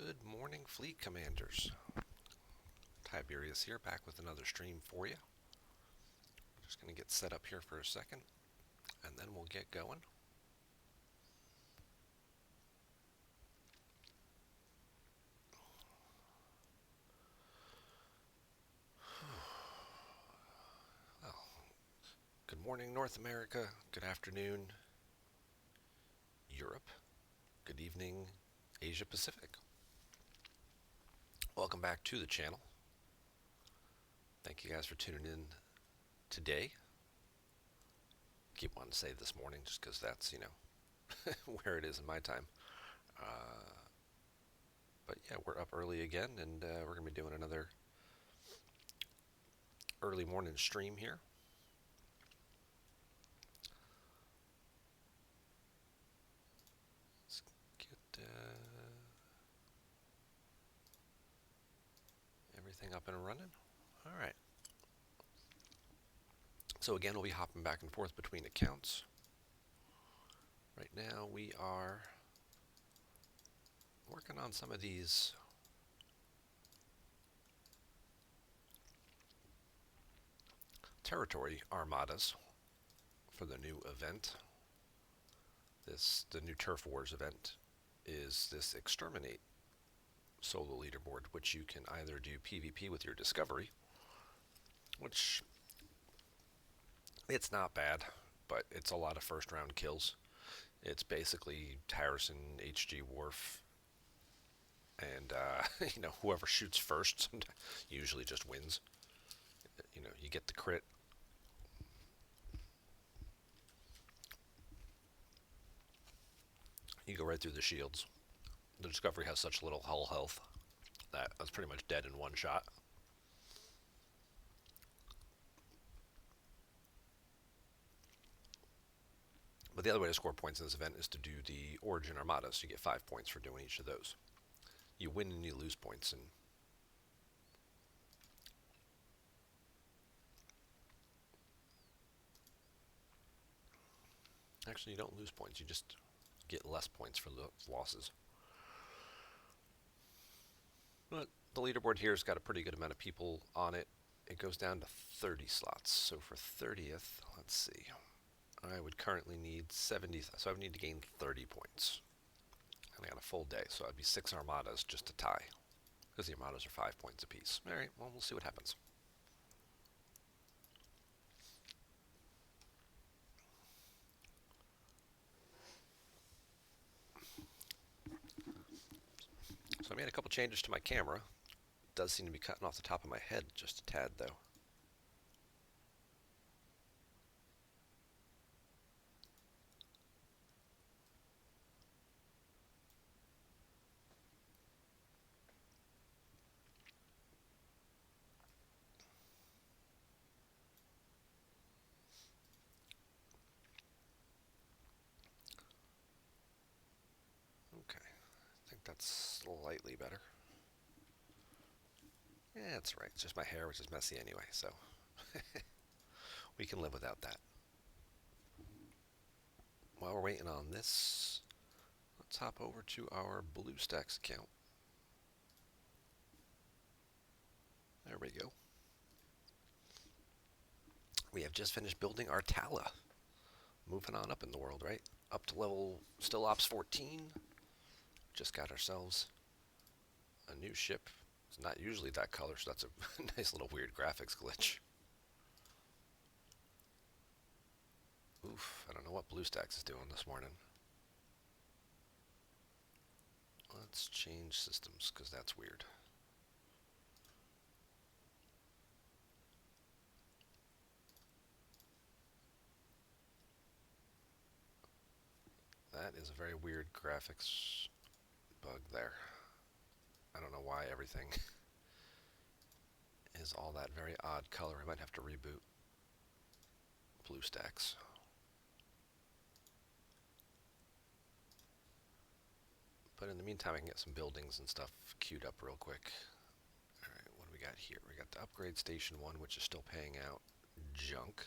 Good morning, Fleet Commanders. Tiberius here, back with another stream for you. Just going to get set up here for a second, and then we'll get going. Well, good morning, North America. Good afternoon, Europe. Good evening, Asia Pacific. Welcome back to the channel. Thank you guys for tuning in today. Keep wanting to say this morning just because that's, where it is in my time. But yeah, we're up early again, and we're going to be doing another early morning stream here. Let's get everything up and running. All right. So again, we'll be hopping back and forth between accounts. Right now we are working on some of these territory armadas for the new event. The new Turf Wars event is this Exterminate solo leaderboard, which you can either do PvP with your Discovery, which it's not bad, but it's a lot of first round kills. It's basically Harrison, HG Worf, and whoever shoots first usually just wins. You get the crit. You go right through the shields. The Discovery has such little hull health that it's pretty much dead in one shot. But the other way to score points in this event is to do the Origin Armada, so you get 5 points for doing each of those. You win and you lose points, and actually you don't lose points, you just get less points for the losses. But the leaderboard here has got a pretty good amount of people on it. It goes down to 30 slots. So for 30th, let's see, I would currently need 70, so I would need to gain 30 points. And I got a full day, so I'd be 6 armadas just to tie, because the armadas are 5 points apiece. All right, well, we'll see what happens. So I made a couple changes to my camera. It does seem to be cutting off the top of my head just a tad, though. Okay, I think that's slightly better. Yeah, that's right. It's just my hair, which is messy anyway, so we can live without that. While we're waiting on this, let's hop over to our BlueStacks account. There we go. We have just finished building our Tala. Moving on up in the world, right? Up to level, still Ops 14. Just got ourselves a new ship. It's not usually that color, so that's a nice little weird graphics glitch. Oof, I don't know what BlueStacks is doing this morning. Let's change systems, because that's weird. That is a very weird graphics bug there. I don't know why everything is all that very odd color. I might have to reboot BlueStacks. But in the meantime, I can get some buildings and stuff queued up real quick. All right, what do we got here? We got the Upgrade Station 1, which is still paying out junk.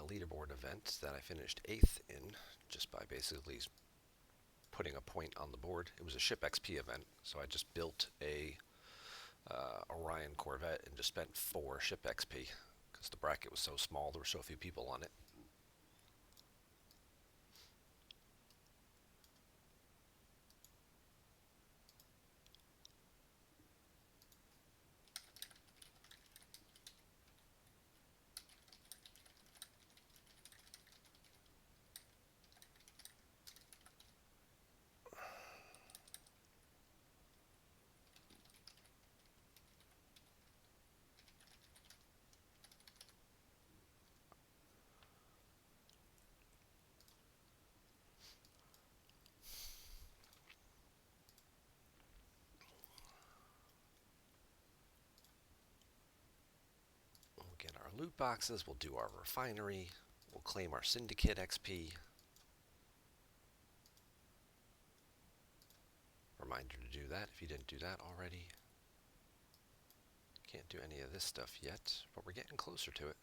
leaderboard event that I finished 8th in, just by basically putting a point on the board. It was a ship XP event, so I just built a Orion Corvette and just spent 4 ship XP because the bracket was so small, there were so few people on it. We'll get our loot boxes, we'll do our refinery, we'll claim our syndicate XP. Reminder to do that if you didn't do that already. Can't do any of this stuff yet, but we're getting closer to it.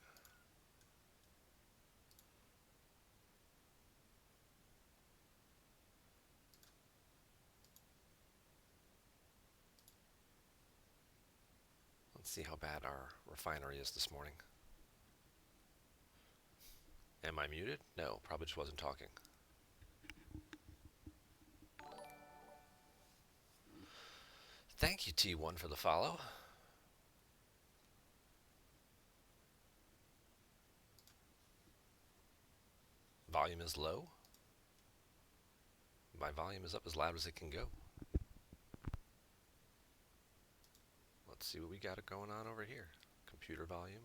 Let's see how bad our refinery is this morning. Am I muted? No, probably just wasn't talking. Thank you, T1, for the follow. Volume is low. My volume is up as loud as it can go. Let's see what we got going on over here. Computer volume,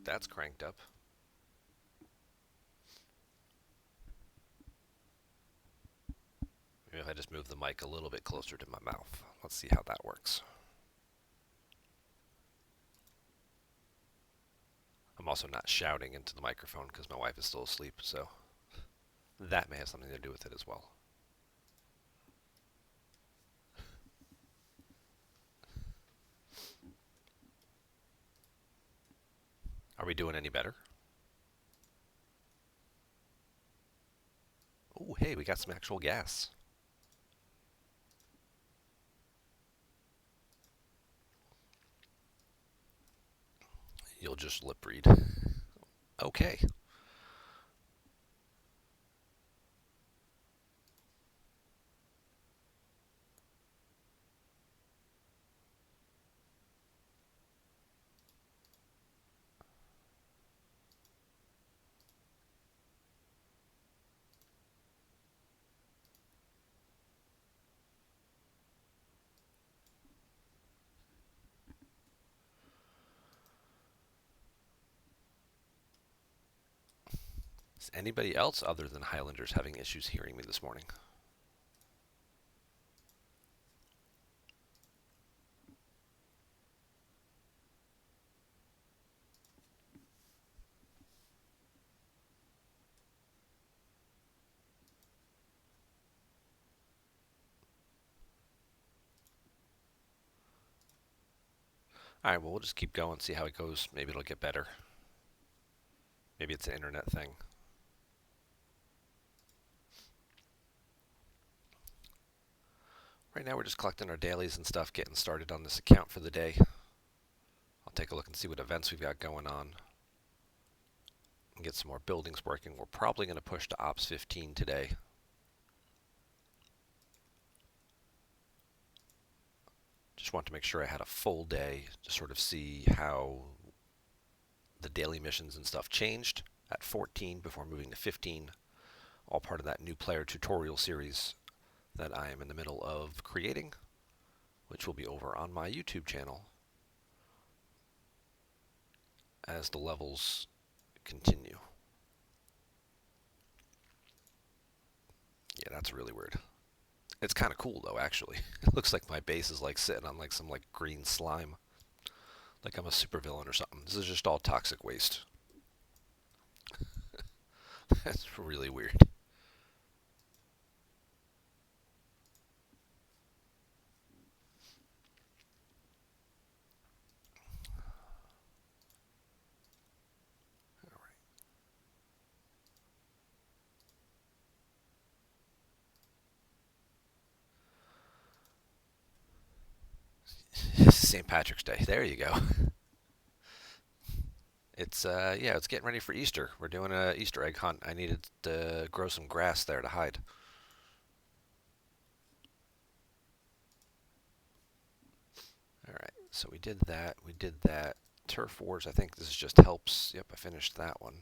that's cranked up. Maybe if I just move the mic a little bit closer to my mouth. Let's see how that works. I'm also not shouting into the microphone because my wife is still asleep, so that may have something to do with it as well. Are we doing any better? Oh, hey, we got some actual gas. You'll just lip read. Okay. Is anybody else other than Highlanders having issues hearing me this morning? Alright, well, we'll just keep going, see how it goes. Maybe it'll get better. Maybe it's an internet thing. Right now we're just collecting our dailies and stuff, getting started on this account for the day. I'll take a look and see what events we've got going on. And get some more buildings working. We're probably going to push to Ops 15 today. Just want to make sure I had a full day to sort of see how the daily missions and stuff changed at 14 before moving to 15. All part of that new player tutorial series that I am in the middle of creating, which will be over on my YouTube channel as the levels continue. Yeah, that's really weird. It's kind of cool though, actually. It looks like my base is like sitting on like some like green slime. Like I'm a supervillain or something. This is just all toxic waste. That's really weird. St. Patrick's Day. There you go. It's yeah, it's getting ready for Easter. We're doing a Easter egg hunt. I needed to grow some grass there to hide. All right, so we did that. We did that. Turf Wars. I think this just helps. Yep, I finished that one.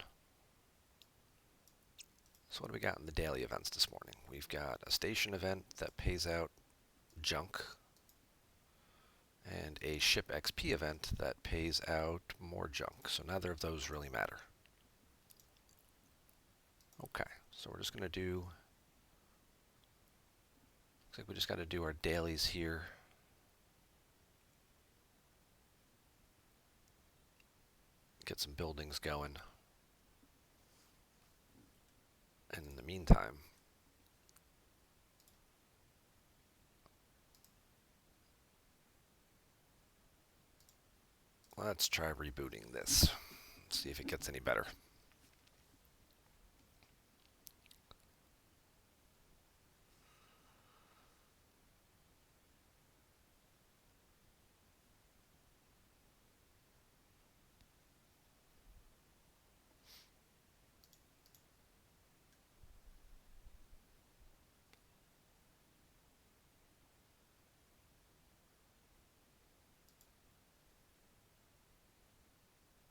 So what do we got in the daily events this morning? We've got a station event that pays out junk, and a ship XP event that pays out more junk. So neither of those really matter. Okay, so we're just going to do, looks like we just got to do our dailies here. Get some buildings going. And in the meantime, let's try rebooting this. See if it gets any better.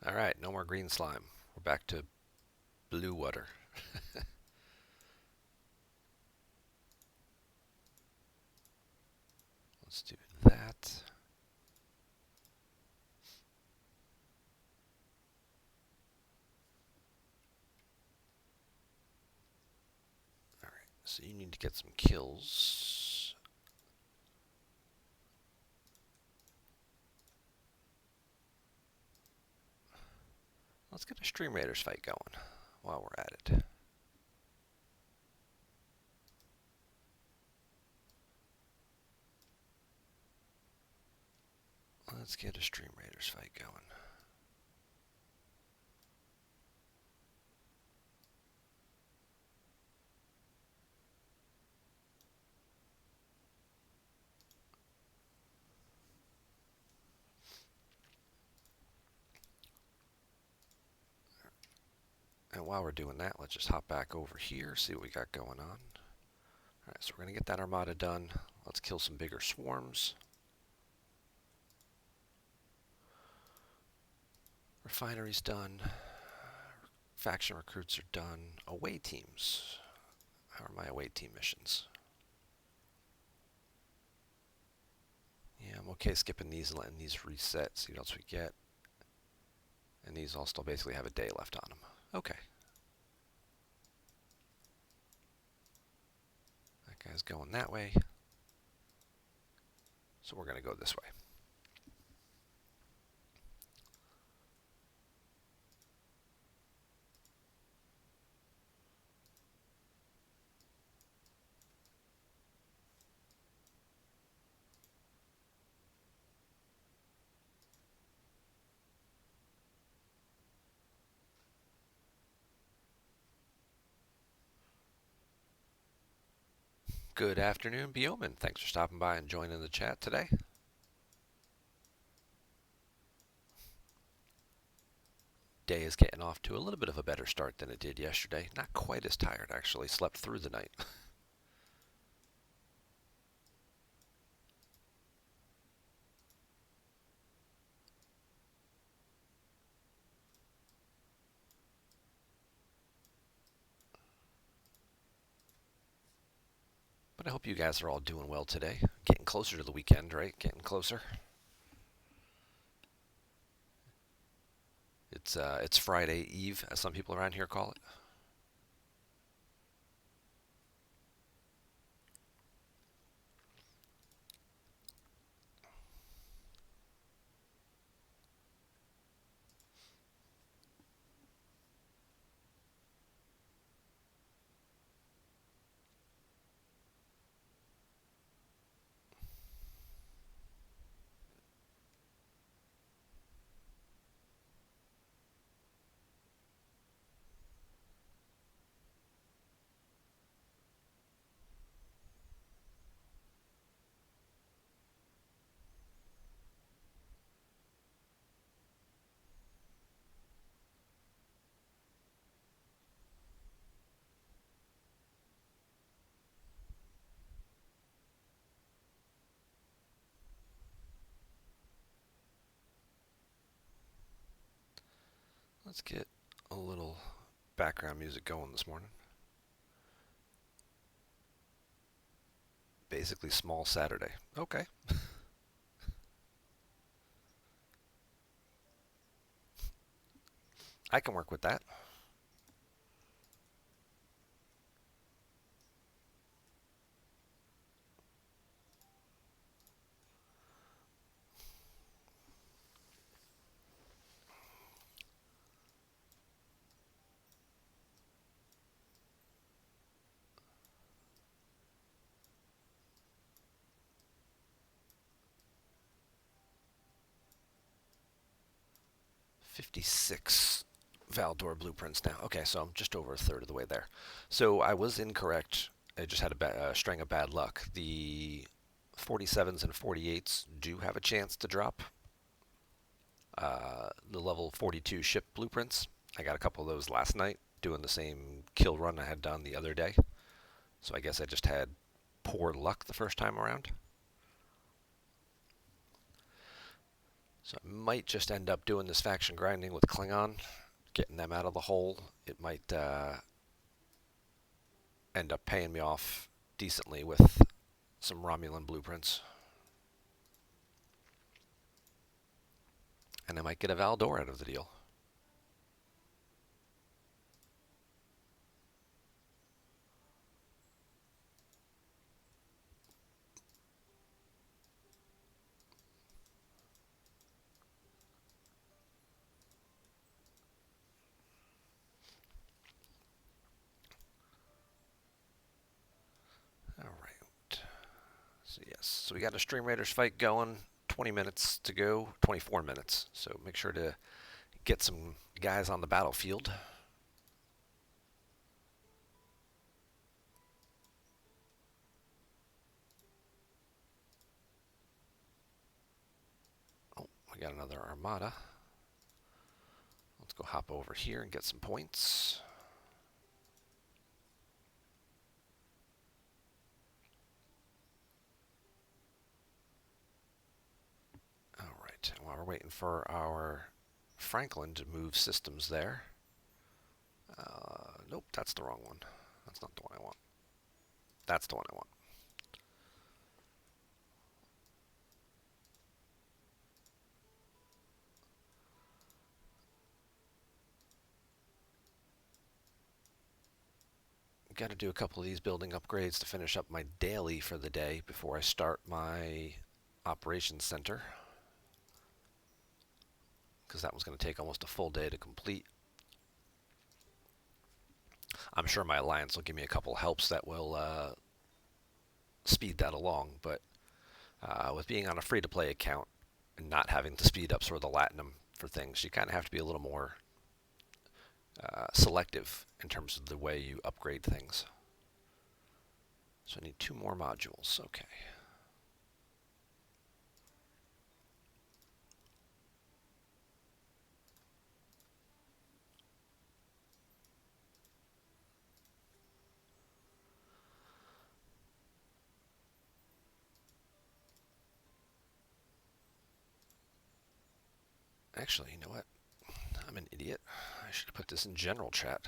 All right, no more green slime. We're back to blue water. Let's do that. All right, so you need to get some kills. Let's get a Stream Raiders fight going while we're at it. Let's get a Stream Raiders fight going. And while we're doing that, let's just hop back over here, see what we got going on. Alright, so we're going to get that armada done. Let's kill some bigger swarms. Refinery's done. Faction recruits are done. Away teams. How are my away team missions? Yeah, I'm okay skipping these and letting these reset, see what else we get. And these all still basically have a day left on them. Okay. That guy's going that way. So we're going to go this way. Good afternoon, Bioman. Thanks for stopping by and joining the chat today. Day is getting off to a little bit of a better start than it did yesterday. Not quite as tired, actually. Slept through the night. But I hope you guys are all doing well today. Getting closer to the weekend, right? Getting closer. It's Friday Eve, as some people around here call it. Let's get a little background music going this morning. Basically, small Saturday. Okay. I can work with that. 56 Valdor blueprints now. Okay, so I'm just over a third of the way there. So I was incorrect. I just had a string of bad luck. The 47s and 48s do have a chance to drop. The level 42 ship blueprints. I got a couple of those last night doing the same kill run I had done the other day. So I guess I just had poor luck the first time around. So I might just end up doing this faction grinding with Klingon, getting them out of the hole. It might end up paying me off decently with some Romulan blueprints. And I might get a Valdor out of the deal. All right. So yes, so we got a Stream Raiders fight going. 20 minutes to go, 24 minutes. So make sure to get some guys on the battlefield. Oh, we got another armada. Let's go hop over here and get some points. All right, while we're waiting for our Franklin to move systems there. Nope, that's the wrong one. That's not the one I want. That's the one I want. Got to do a couple of these building upgrades to finish up my daily for the day before I start my operations center, because that one's going to take almost a full day to complete. I'm sure my alliance will give me a couple helps that will speed that along, but with being on a free-to-play account and not having to speed up sort of the Latinum for things, you kind of have to be a little more selective in terms of the way you upgrade things. So I need 2 more modules. Okay. Actually, you know what? I'm an idiot. I should have put this in general chat.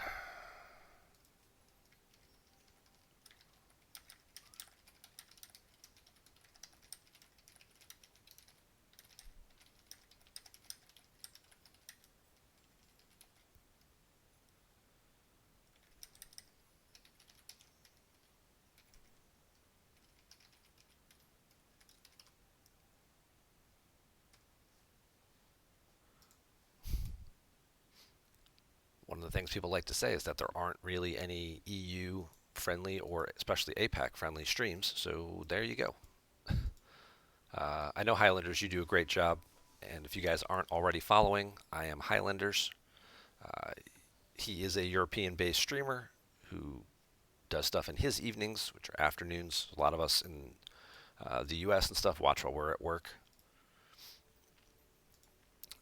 One of the things people like to say is that there aren't really any EU friendly or especially APAC friendly streams, so there you go. I know Highlanders, you do a great job, and if you guys aren't already following, I am Highlanders. Uh, he is a European-based streamer who does stuff in his evenings, which are afternoons. A lot of us in the US and stuff watch while we're at work.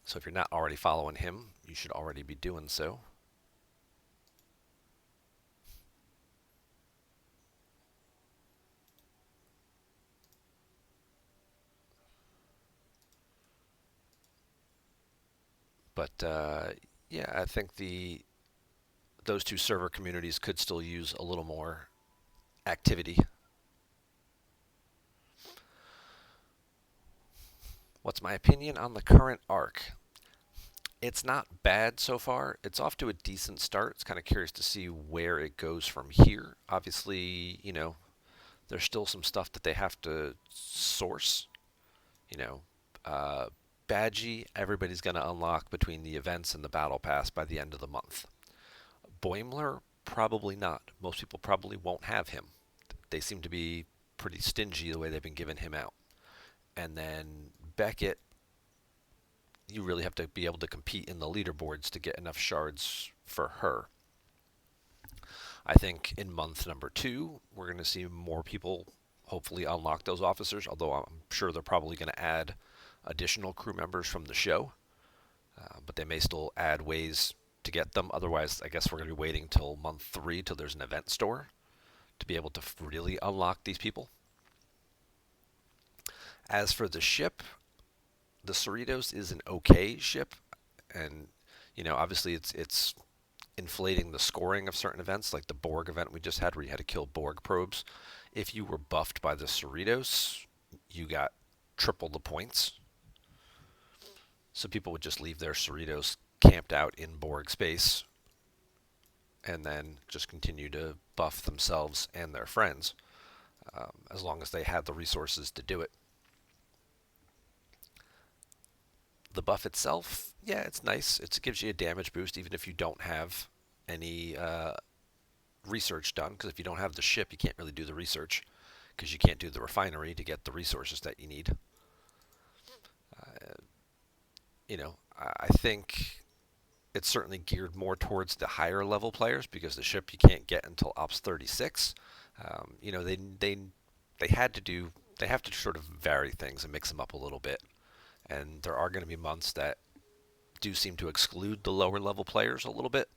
So if you're not already following him, you should already be doing so. But Yeah, I think the those two server communities could still use a little more activity. What's my opinion on the current arc? It's not bad so far. It's off to a decent start. It's kind of curious to see where it goes from here. Obviously, there's still some stuff that they have to source. You know, uh, Badgie, everybody's going to unlock between the events and the battle pass by the end of the month. Boimler, probably not. Most people probably won't have him. They seem to be pretty stingy the way they've been giving him out. And then Beckett, you really have to be able to compete in the leaderboards to get enough shards for her. I think in month number 2, we're going to see more people hopefully unlock those officers, although I'm sure they're probably going to add additional crew members from the show. But they may still add ways to get them. Otherwise, I guess we're going to be waiting till month 3 till there's an event store to be able to really unlock these people. As for the ship, the Cerritos is an okay ship, and obviously it's inflating the scoring of certain events, like the Borg event we just had, where you had to kill Borg probes. If you were buffed by the Cerritos, you got triple the points. So people would just leave their Cerritos camped out in Borg space, and then just continue to buff themselves and their friends, as long as they had the resources to do it. The buff itself, yeah, it's nice. It gives you a damage boost even if you don't have any research done, because if you don't have the ship, you can't really do the research, because you can't do the refinery to get the resources that you need. Uh, I think it's certainly geared more towards the higher level players, because the ship you can't get until Ops 36. They had to do they have to sort of vary things and mix them up a little bit, and there are going to be months that do seem to exclude the lower level players a little bit.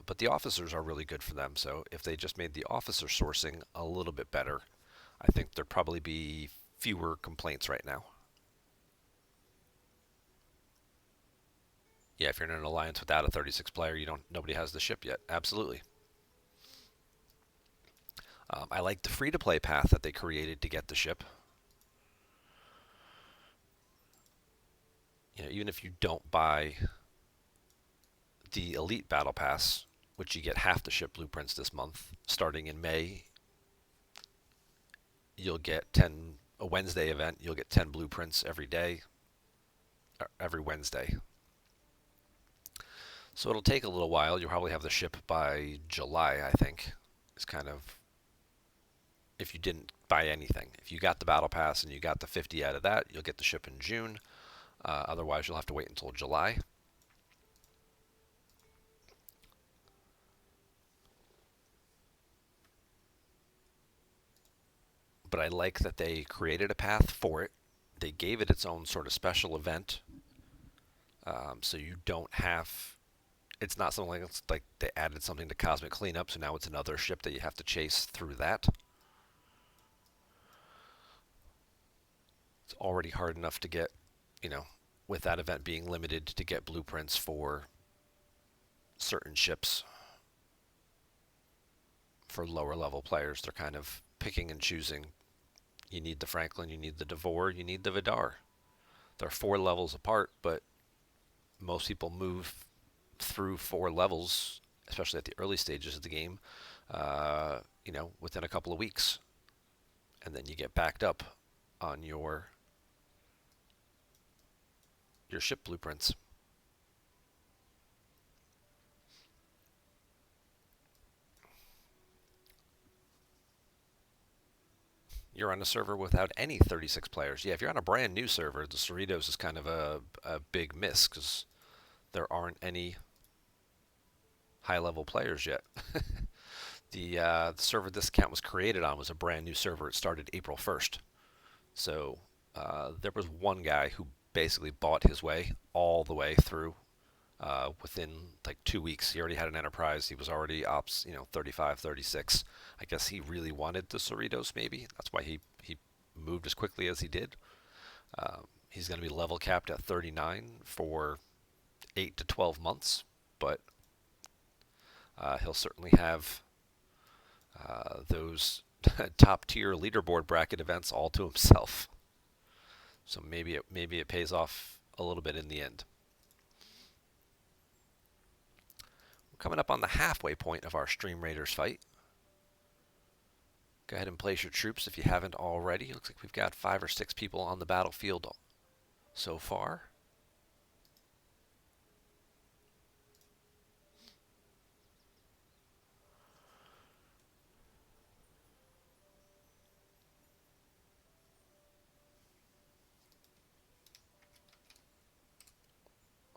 But the officers are really good for them, so if they just made the officer sourcing a little bit better, I think there'd probably be fewer complaints right now. Yeah, if you're in an alliance without a 36 player, nobody has the ship yet. Absolutely. I like the free to play path that they created to get the ship. Even if you don't buy the Elite Battle Pass, which you get half the ship blueprints this month, starting in May, you'll get 10, a Wednesday event, you'll get 10 blueprints every day, every Wednesday. So it'll take a little while. You'll probably have the ship by July, I think. It's kind of, if you didn't buy anything. If you got the Battle Pass and you got the 50 out of that, you'll get the ship in June. Otherwise, you'll have to wait until July. But I like that they created a path for it. They gave it its own sort of special event. So you don't have, it's not something like, it's like they added something to Cosmic Cleanup, so now it's another ship that you have to chase through that. It's already hard enough to get, with that event being limited, to get blueprints for certain ships. For lower level players, they're kind of picking and choosing. You need the Franklin, you need the Devore, you need the Vidar. They're 4 levels apart, but most people move through 4 levels, especially at the early stages of the game, within a couple of weeks. And then you get backed up on your ship blueprints. You're on a server without any 36 players. Yeah, if you're on a brand new server, the Cerritos is kind of a big miss, because there aren't any high-level players yet. The server this account was created on was a brand new server. It started April 1st. So there was one guy who basically bought his way all the way through within like 2 weeks. He already had an enterprise. He was already ops, 35, 36. I guess he really wanted the Cerritos, maybe. That's why he moved as quickly as he did. He's going to be level capped at 39 for 8 to 12 months, but he'll certainly have those top tier leaderboard bracket events all to himself. So maybe it pays off a little bit in the end. We're coming up on the halfway point of our Stream Raiders fight. Go ahead and place your troops if you haven't already. Looks like we've got 5 or 6 people on the battlefield so far.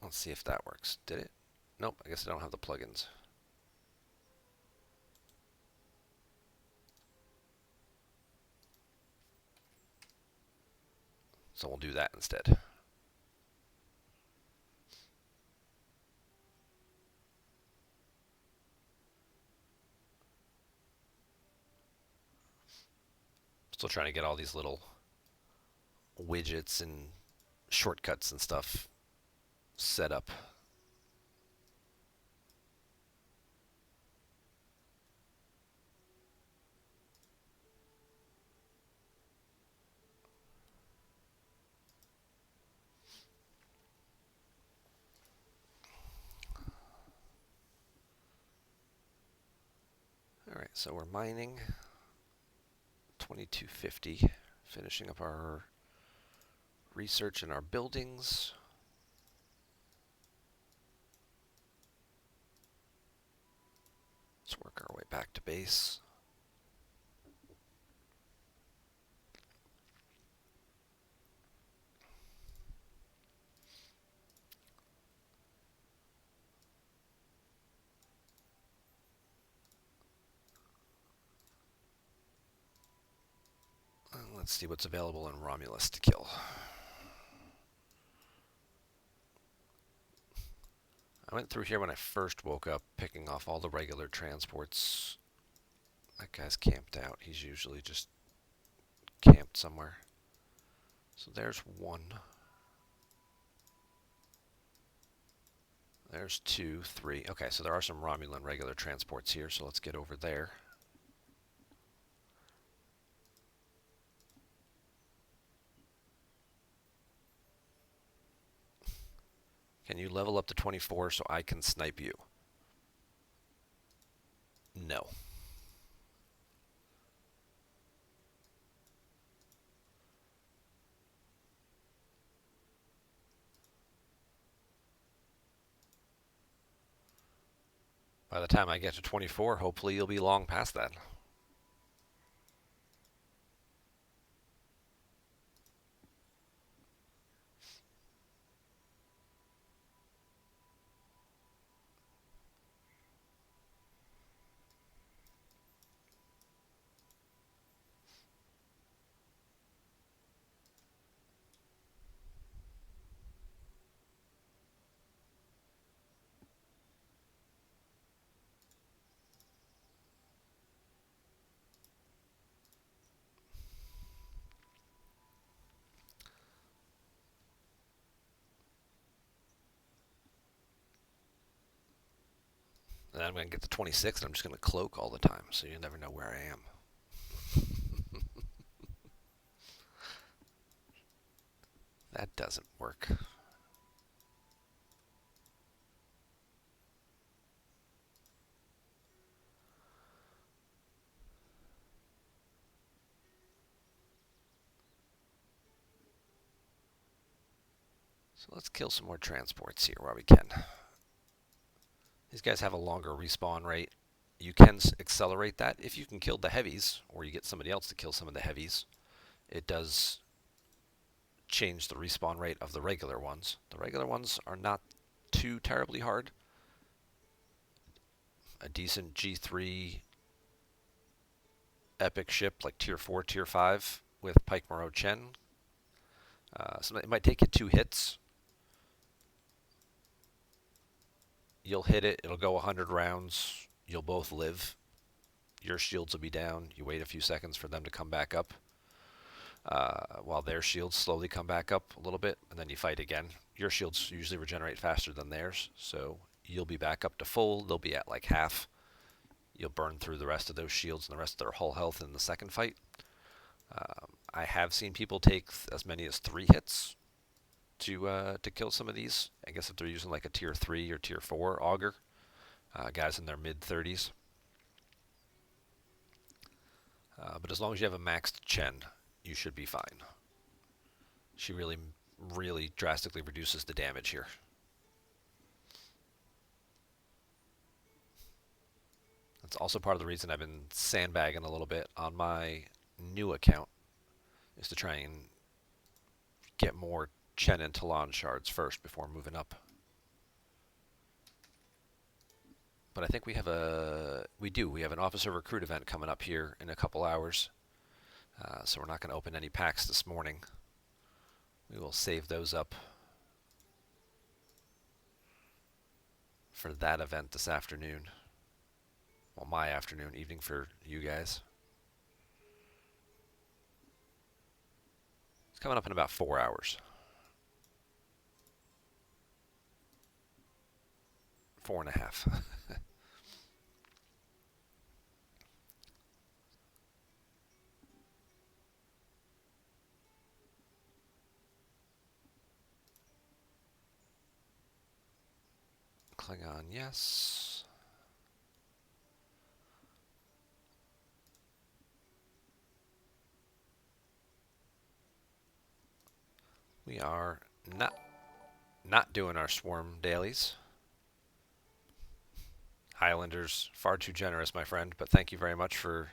Let's see if that works. Did it? Nope, I guess I don't have the plugins. So we'll do that instead. Still trying to get all these little widgets and shortcuts and stuff set up. Alright, so we're mining 2250, finishing up our research in our buildings. Let's work our way back to base. Let's see what's available in Romulus to kill. I went through here when I first woke up, picking off all the regular transports. That guy's camped out. He's usually just camped somewhere. So there's one. There's 2, 3. Okay, so there are some Romulan regular transports here, so let's get over there. Can you level up to 24 so I can snipe you? No. By the time I get to 24, hopefully you'll be long past that. And I'm going to get to 26 and I'm just going to cloak all the time, so you never know where I am. That doesn't work. So let's kill some more transports here while we can. These guys have a longer respawn rate. You can accelerate that if you can kill the heavies, or you get somebody else to kill some of the heavies. It does change the respawn rate of the regular ones. The regular ones are not too terribly hard. A decent G3 epic ship like tier 4, tier 5 with Pike Moreau Chen. So it might take you 2 hits. You'll hit it, it'll go 100 rounds, you'll both live. Your shields will be down, you wait a few seconds for them to come back up. while their shields slowly come back up a little bit, and then you fight again. Your shields usually regenerate faster than theirs, so you'll be back up to full. They'll be at like half. You'll burn through the rest of those shields and the rest of their whole health in the second fight. I have seen people take as many as 3 hits to kill some of these. I guess if they're using like a tier 3 or tier 4 augur, guys in their mid 30s. But as long as you have a maxed Chen, you should be fine. She really, really drastically reduces the damage here. That's also part of the reason I've been sandbagging a little bit on my new account, is to try and get more Chen and Talon shards first before moving up. But I think we have an officer recruit event coming up here in a couple hours. So we're not going to open any packs this morning. We will save those up for that event this afternoon. Well, my afternoon, evening for you guys. It's coming up in about 4 hours. 4.5. Klingon, yes. We are not doing our swarm dailies. Highlanders, far too generous, my friend, but thank you very much for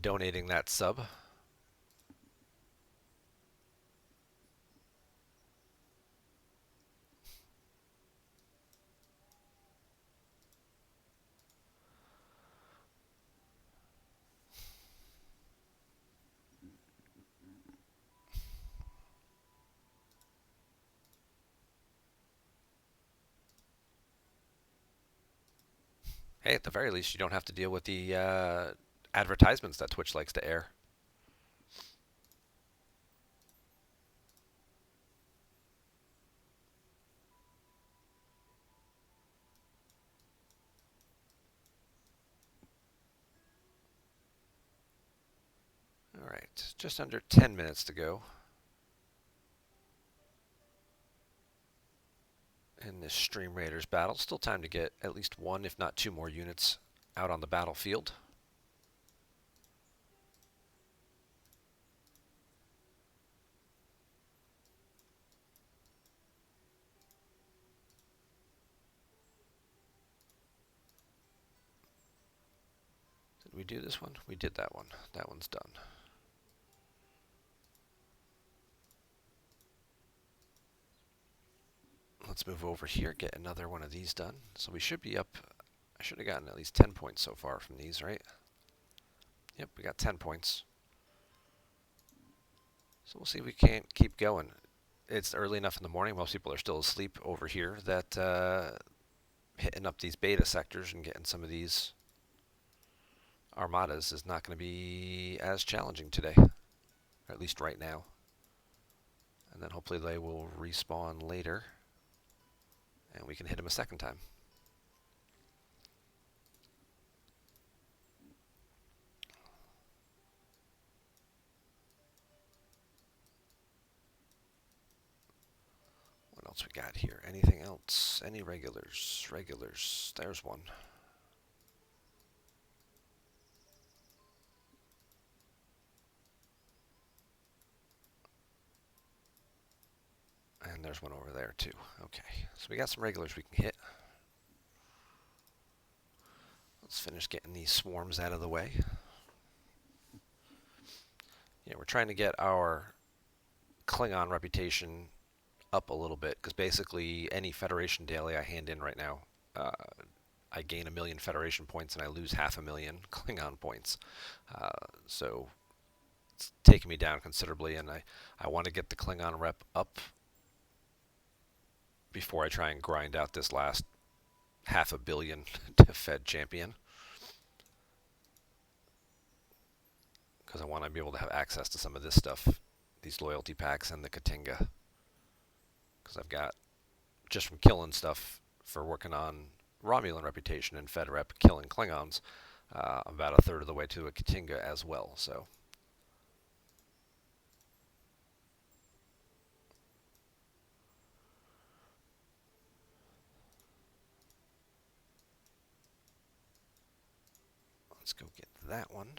donating that sub. Hey, at the very least, you don't have to deal with the advertisements that Twitch likes to air. All right, just under 10 minutes to go in this Stream Raiders battle. Still time to get at least 1, if not 2 more units out on the battlefield. Did we do this one? We did that one. That one's done. Let's move over here, get another one of these done. So we should be up. I should have gotten at least 10 points so far from these, right? Yep, we got 10 points. So we'll see if we can't keep going. It's early enough in the morning. Most people are still asleep over here that hitting up these beta sectors and getting some of these armadas is not going to be as challenging today, or at least right now. And then hopefully they will respawn later and we can hit them a second time. What else we got here? Anything else? Any regulars? Regulars. There's one. And there's one over there too. Okay, so we got some regulars we can hit. Let's finish getting these swarms out of the way. Yeah, we're trying to get our Klingon reputation up a little bit, because basically any Federation daily I hand in right now, I gain 1 million Federation points and I lose 500,000 Klingon points. So it's taking me down considerably, and I want to get the Klingon rep up before I try and grind out this last 500 million to Fed champion. because I want to be able to have access to some of this stuff, these loyalty packs and the Katinga, because I've got, just from killing stuff for working on Romulan reputation and FedRep killing Klingons, I'm about a third of the way to a Katinga as well. So let's go get that one.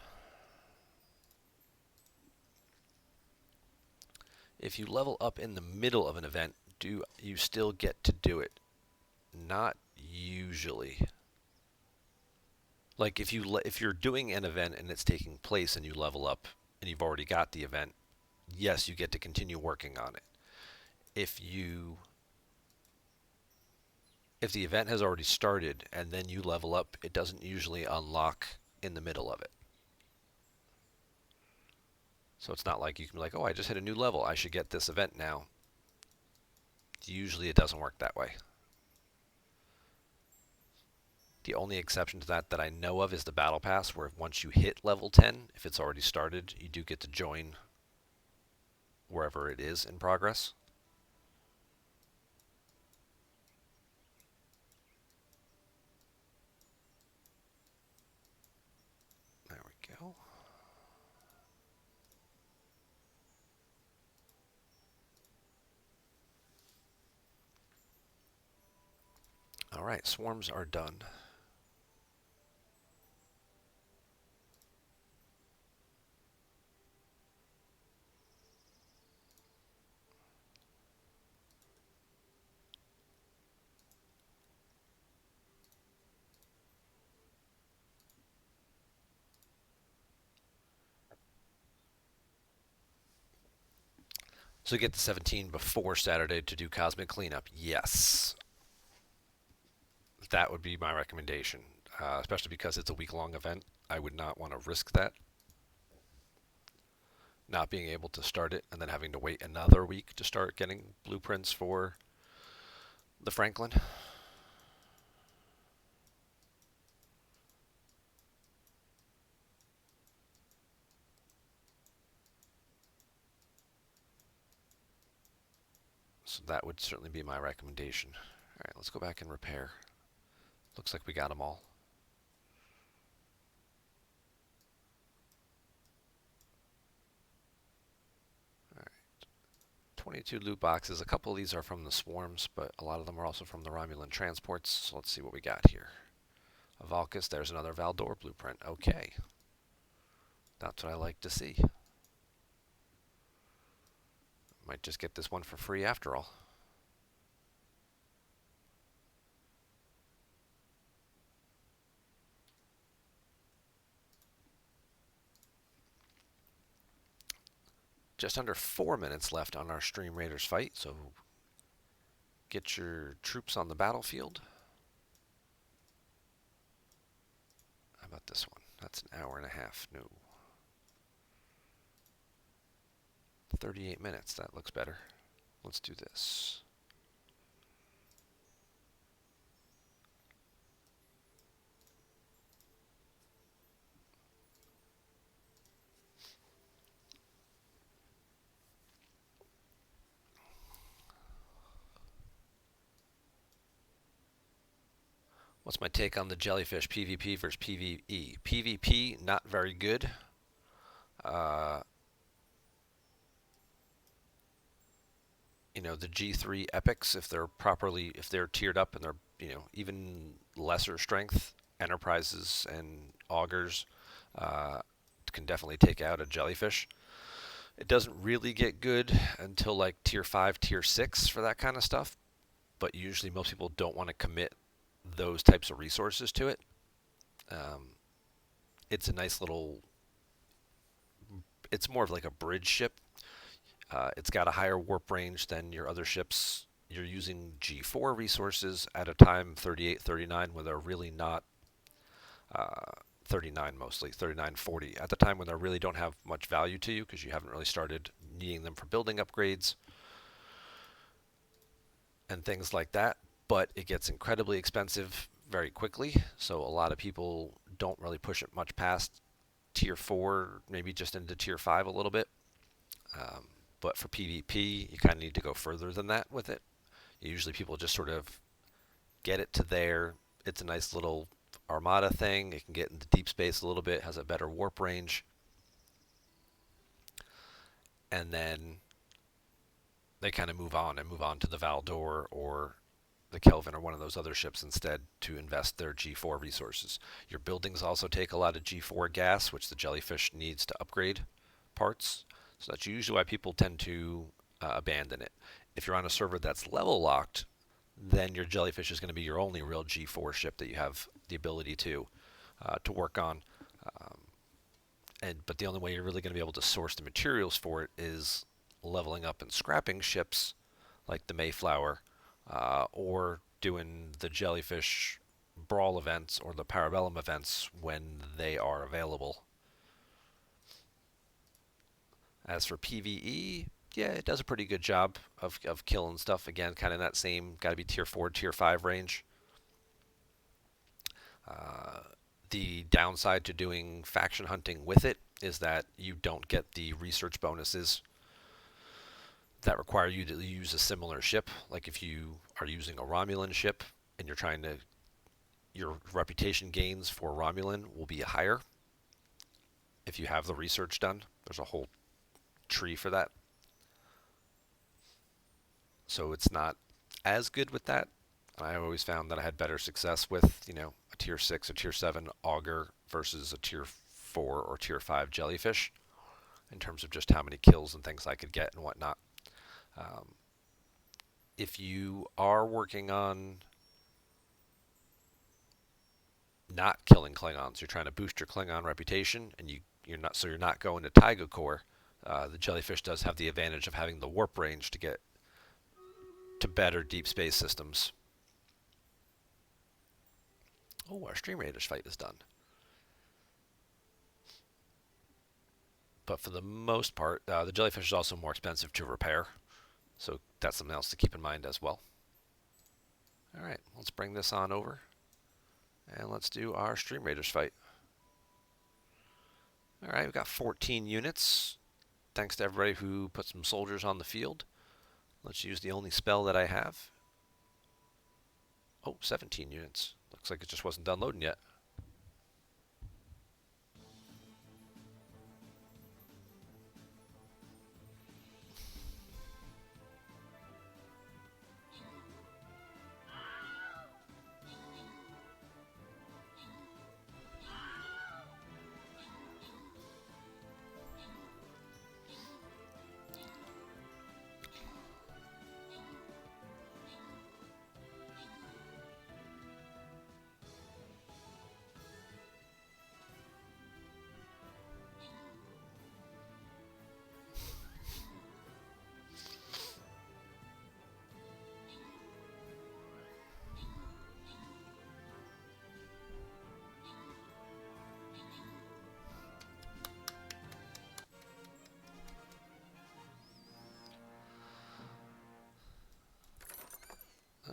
If you level up in the middle of an event, do you still get to do it? Not usually. Like if you're doing an event and it's taking place and you level up and you've already got the event, yes, you get to continue working on it. If the event has already started and then you level up, it doesn't usually unlock in the middle of it. So it's not like you can be like, oh, I just hit a new level, I should get this event now. Usually it doesn't work that way. The only exception to that I know of is the Battle Pass, where once you hit level 10, if it's already started, you do get to join wherever it is in progress. There we go. All right, swarms are done. So get to 17 before Saturday to do Cosmic Cleanup. Yes. That would be my recommendation, especially because it's a week-long event. I would not want to risk that. Not being able to start it and then having to wait another week to start getting blueprints for the Franklin. So that would certainly be my recommendation. All right, let's go back and repair. Looks like we got them all. All right, 22 loot boxes. A couple of these are from the swarms, but a lot of them are also from the Romulan transports. So let's see what we got here. A Valkus, there's another Valdor blueprint. Okay. That's what I like to see. Might just get this one for free after all. Just under 4 minutes left on our Stream Raiders fight, so get your troops on the battlefield. How about this one? That's an hour and a half. No. 38 minutes. That looks better. Let's do this. What's my take on the jellyfish PvP versus PvE? PvP, not very good. You know, the G3 epics, if they're tiered up and they're, even lesser strength, enterprises and augurs can definitely take out a jellyfish. It doesn't really get good until like tier 5, tier 6 for that kind of stuff, but usually most people don't want to commit those types of resources to it. It's a nice little, it's more of like a bridge ship. It's got a higher warp range than your other ships. You're using G4 resources at a time 38, 39 when they're really not, 39 mostly, 39, 40, at the time when they really don't have much value to you because you haven't really started needing them for building upgrades and things like that. But it gets incredibly expensive very quickly, so a lot of people don't really push it much past tier 4, maybe just into tier 5 a little bit. But for PvP, you kind of need to go further than that with it. Usually people just sort of get it to there. It's a nice little armada thing. It can get into deep space a little bit, has a better warp range. And then they kind of move on to the Valdor or the Kelvin or one of those other ships instead to invest their G4 resources. Your buildings also take a lot of G4 gas, which the jellyfish needs to upgrade parts. So that's usually why people tend to abandon it. If you're on a server that's level locked, then your jellyfish is going to be your only real G4 ship that you have the ability to work on. But the only way you're really going to be able to source the materials for it is leveling up and scrapping ships like the Mayflower, or doing the jellyfish brawl events or the Parabellum events when they are available. As for PvE, yeah, it does a pretty good job of killing stuff. Again, kind of that same, got to be tier 4, tier 5 range. The downside to doing faction hunting with it is that you don't get the research bonuses that require you to use a similar ship. Like if you are using a Romulan ship and you're trying to, your reputation gains for Romulan will be higher if you have the research done. There's a whole tree for that. So it's not as good with that. I always found that I had better success with, a tier 6 or tier 7 auger versus a tier 4 or tier 5 jellyfish in terms of just how many kills and things I could get and whatnot. If you are working on not killing Klingons, you're trying to boost your Klingon reputation, and you're not going to Taiga Core, the jellyfish does have the advantage of having the warp range to get to better deep space systems. Oh, our Stream Raiders fight is done. But for the most part, the jellyfish is also more expensive to repair. So that's something else to keep in mind as well. All right, let's bring this on over. And let's do our Stream Raiders fight. All right, we've got 14 units. Thanks to everybody who put some soldiers on the field. Let's use the only spell that I have. Oh, 17 units. Looks like it just wasn't done loading yet.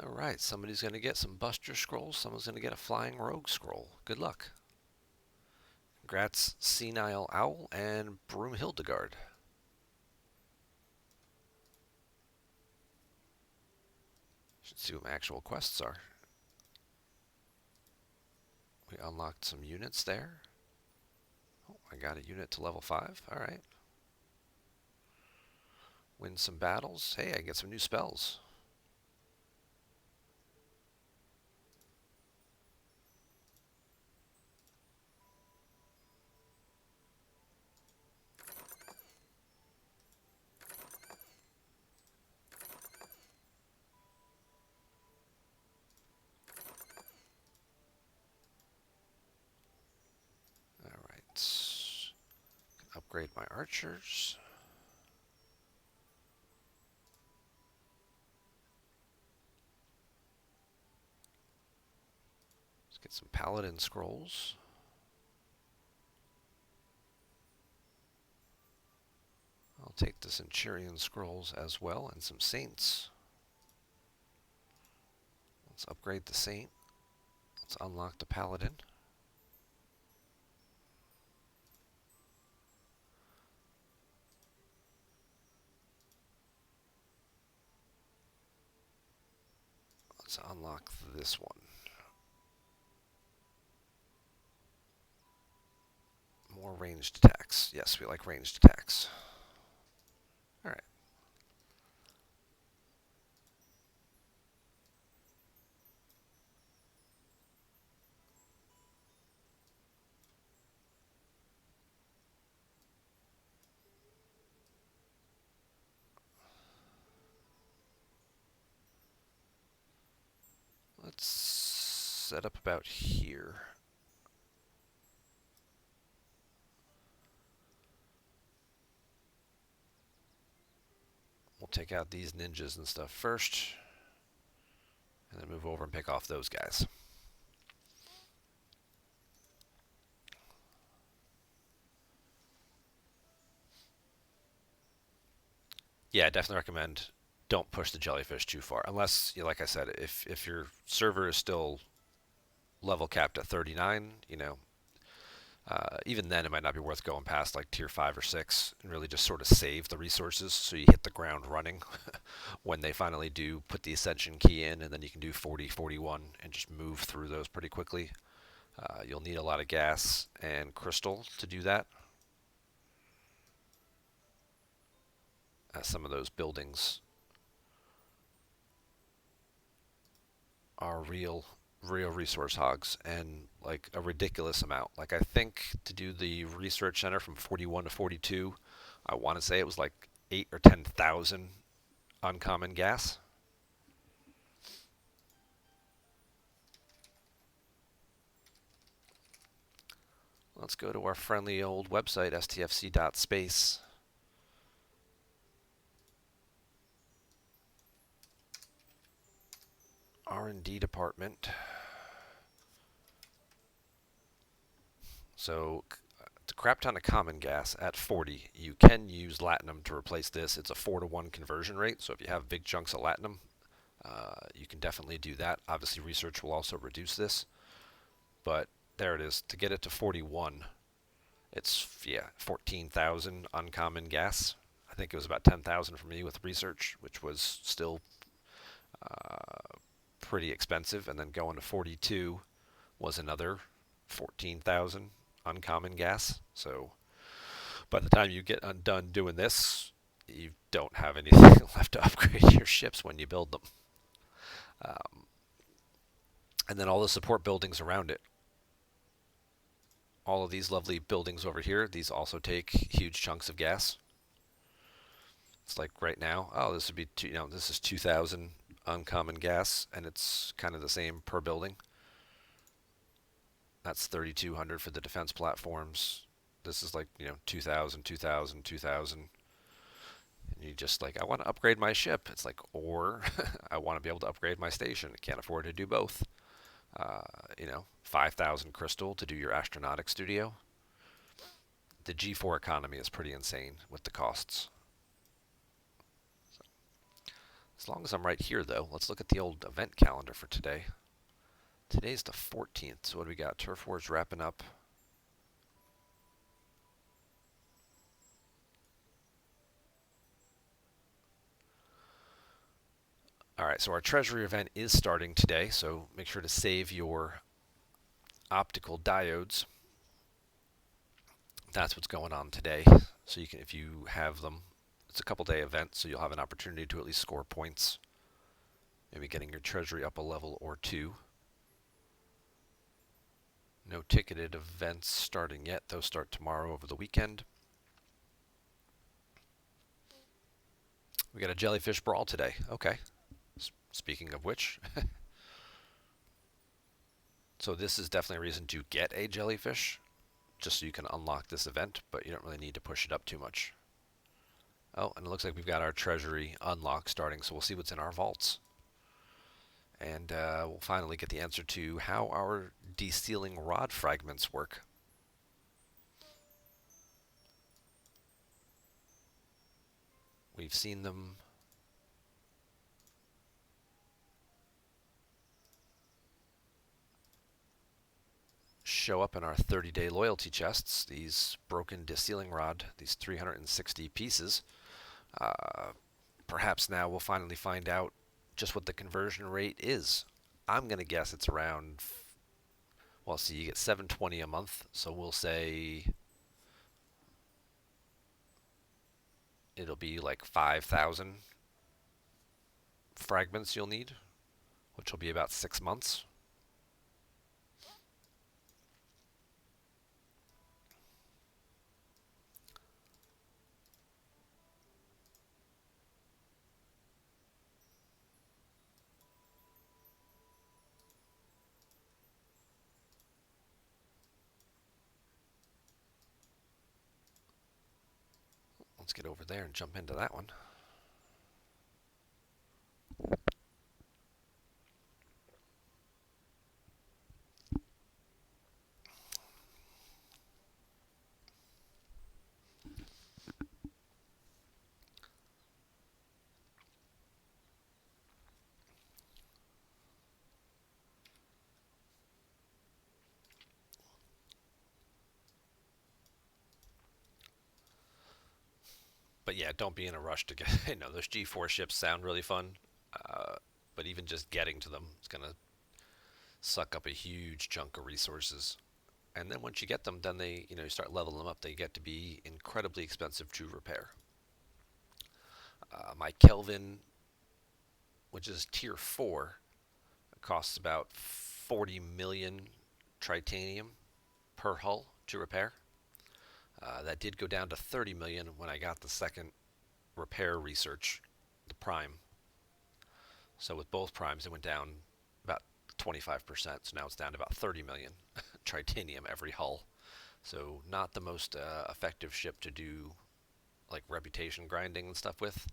Alright, somebody's going to get some Buster Scrolls, someone's going to get a Flying Rogue Scroll. Good luck. Congrats, Senile Owl and Broom Hildegard. Should see what my actual quests are. We unlocked some units there. Oh, I got a unit to level 5. Alright. Win some battles. Hey, I get some new spells. Upgrade my archers. Let's get some paladin scrolls. I'll take the centurion scrolls as well and some saints. Let's upgrade the saint. Let's unlock the paladin. unlock this one. More ranged attacks. Yes, we like ranged attacks. All right. Let's set up about here. We'll take out these ninjas and stuff first, and then move over and pick off those guys. Yeah, I definitely recommend don't push the jellyfish too far, unless, like I said, if your server is still level capped at 39, even then it might not be worth going past like tier 5 or 6 and really just sort of save the resources so you hit the ground running when they finally do put the ascension key in, and then you can do 40, 41 and just move through those pretty quickly. You'll need a lot of gas and crystal to do that, as some of those buildings are real resource hogs, and like a ridiculous amount. Like, I think to do the research center from 41 to 42, I want to say it was like 8 or 10,000 uncommon gas. Let's go to our friendly old website, stfc.space. R&D department. So it's a crap ton of common gas at 40. You can use latinum to replace this. It's a 4-to-1 conversion rate, so if you have big chunks of latinum, you can definitely do that. Obviously, research will also reduce this, but there it is. To get it to 41, it's 14,000 uncommon gas. I think it was about 10,000 for me with research, which was still pretty expensive. And then going to 42 was another 14,000 uncommon gas. So by the time you get done doing this, you don't have anything left to upgrade your ships when you build them. And then all the support buildings around it. All of these lovely buildings over here, these also take huge chunks of gas. It's like right now, this would be, this is 2,000 uncommon gas, and it's kind of the same per building. That's 3,200 for the defense platforms. This is like, 2,000, 2,000, 2,000. And you just like, I want to upgrade my ship. It's like, or I want to be able to upgrade my station. I can't afford to do both. 5,000 crystal to do your Astronautic Studio. The G4 economy is pretty insane with the costs. So, as long as I'm right here, though, let's look at the old event calendar for today. Today's the 14th, so what do we got? Turf Wars wrapping up. Alright, so our Treasury event is starting today, so make sure to save your optical diodes. That's what's going on today. So you can, if you have them, it's a couple-day event, so you'll have an opportunity to at least score points. Maybe getting your treasury up a level or two. No ticketed events starting yet. Those start tomorrow over the weekend. We got a jellyfish brawl today. Okay. Speaking of which, so this is definitely a reason to get a jellyfish, just so you can unlock this event, but you don't really need to push it up too much. Oh, and it looks like we've got our treasury unlock starting, so we'll see what's in our vaults. And we'll finally get the answer to how our desealing rod fragments work. We've seen them show up in our 30-day loyalty chests, these broken desealing rod, these 360 pieces. Perhaps now we'll finally find out just what the conversion rate is I'm going to guess it's around, well, see, you get 720 a month, so we'll say it'll be like 5,000 fragments you'll need, which will be about 6 months. Let's get over there and jump into that one. But yeah, don't be in a rush to get. Those G4 ships sound really fun, uh, but even just getting to them is gonna suck up a huge chunk of resources. And then once you get them, then you start leveling them up. They get to be incredibly expensive to repair. My Kelvin, which is tier 4, costs about 40 million tritanium per hull to repair. That did go down to 30 million when I got the second repair research, the prime. So with both primes, it went down about 25%. So now it's down to about 30 million tritanium every hull. So not the most effective ship to do like reputation grinding and stuff with.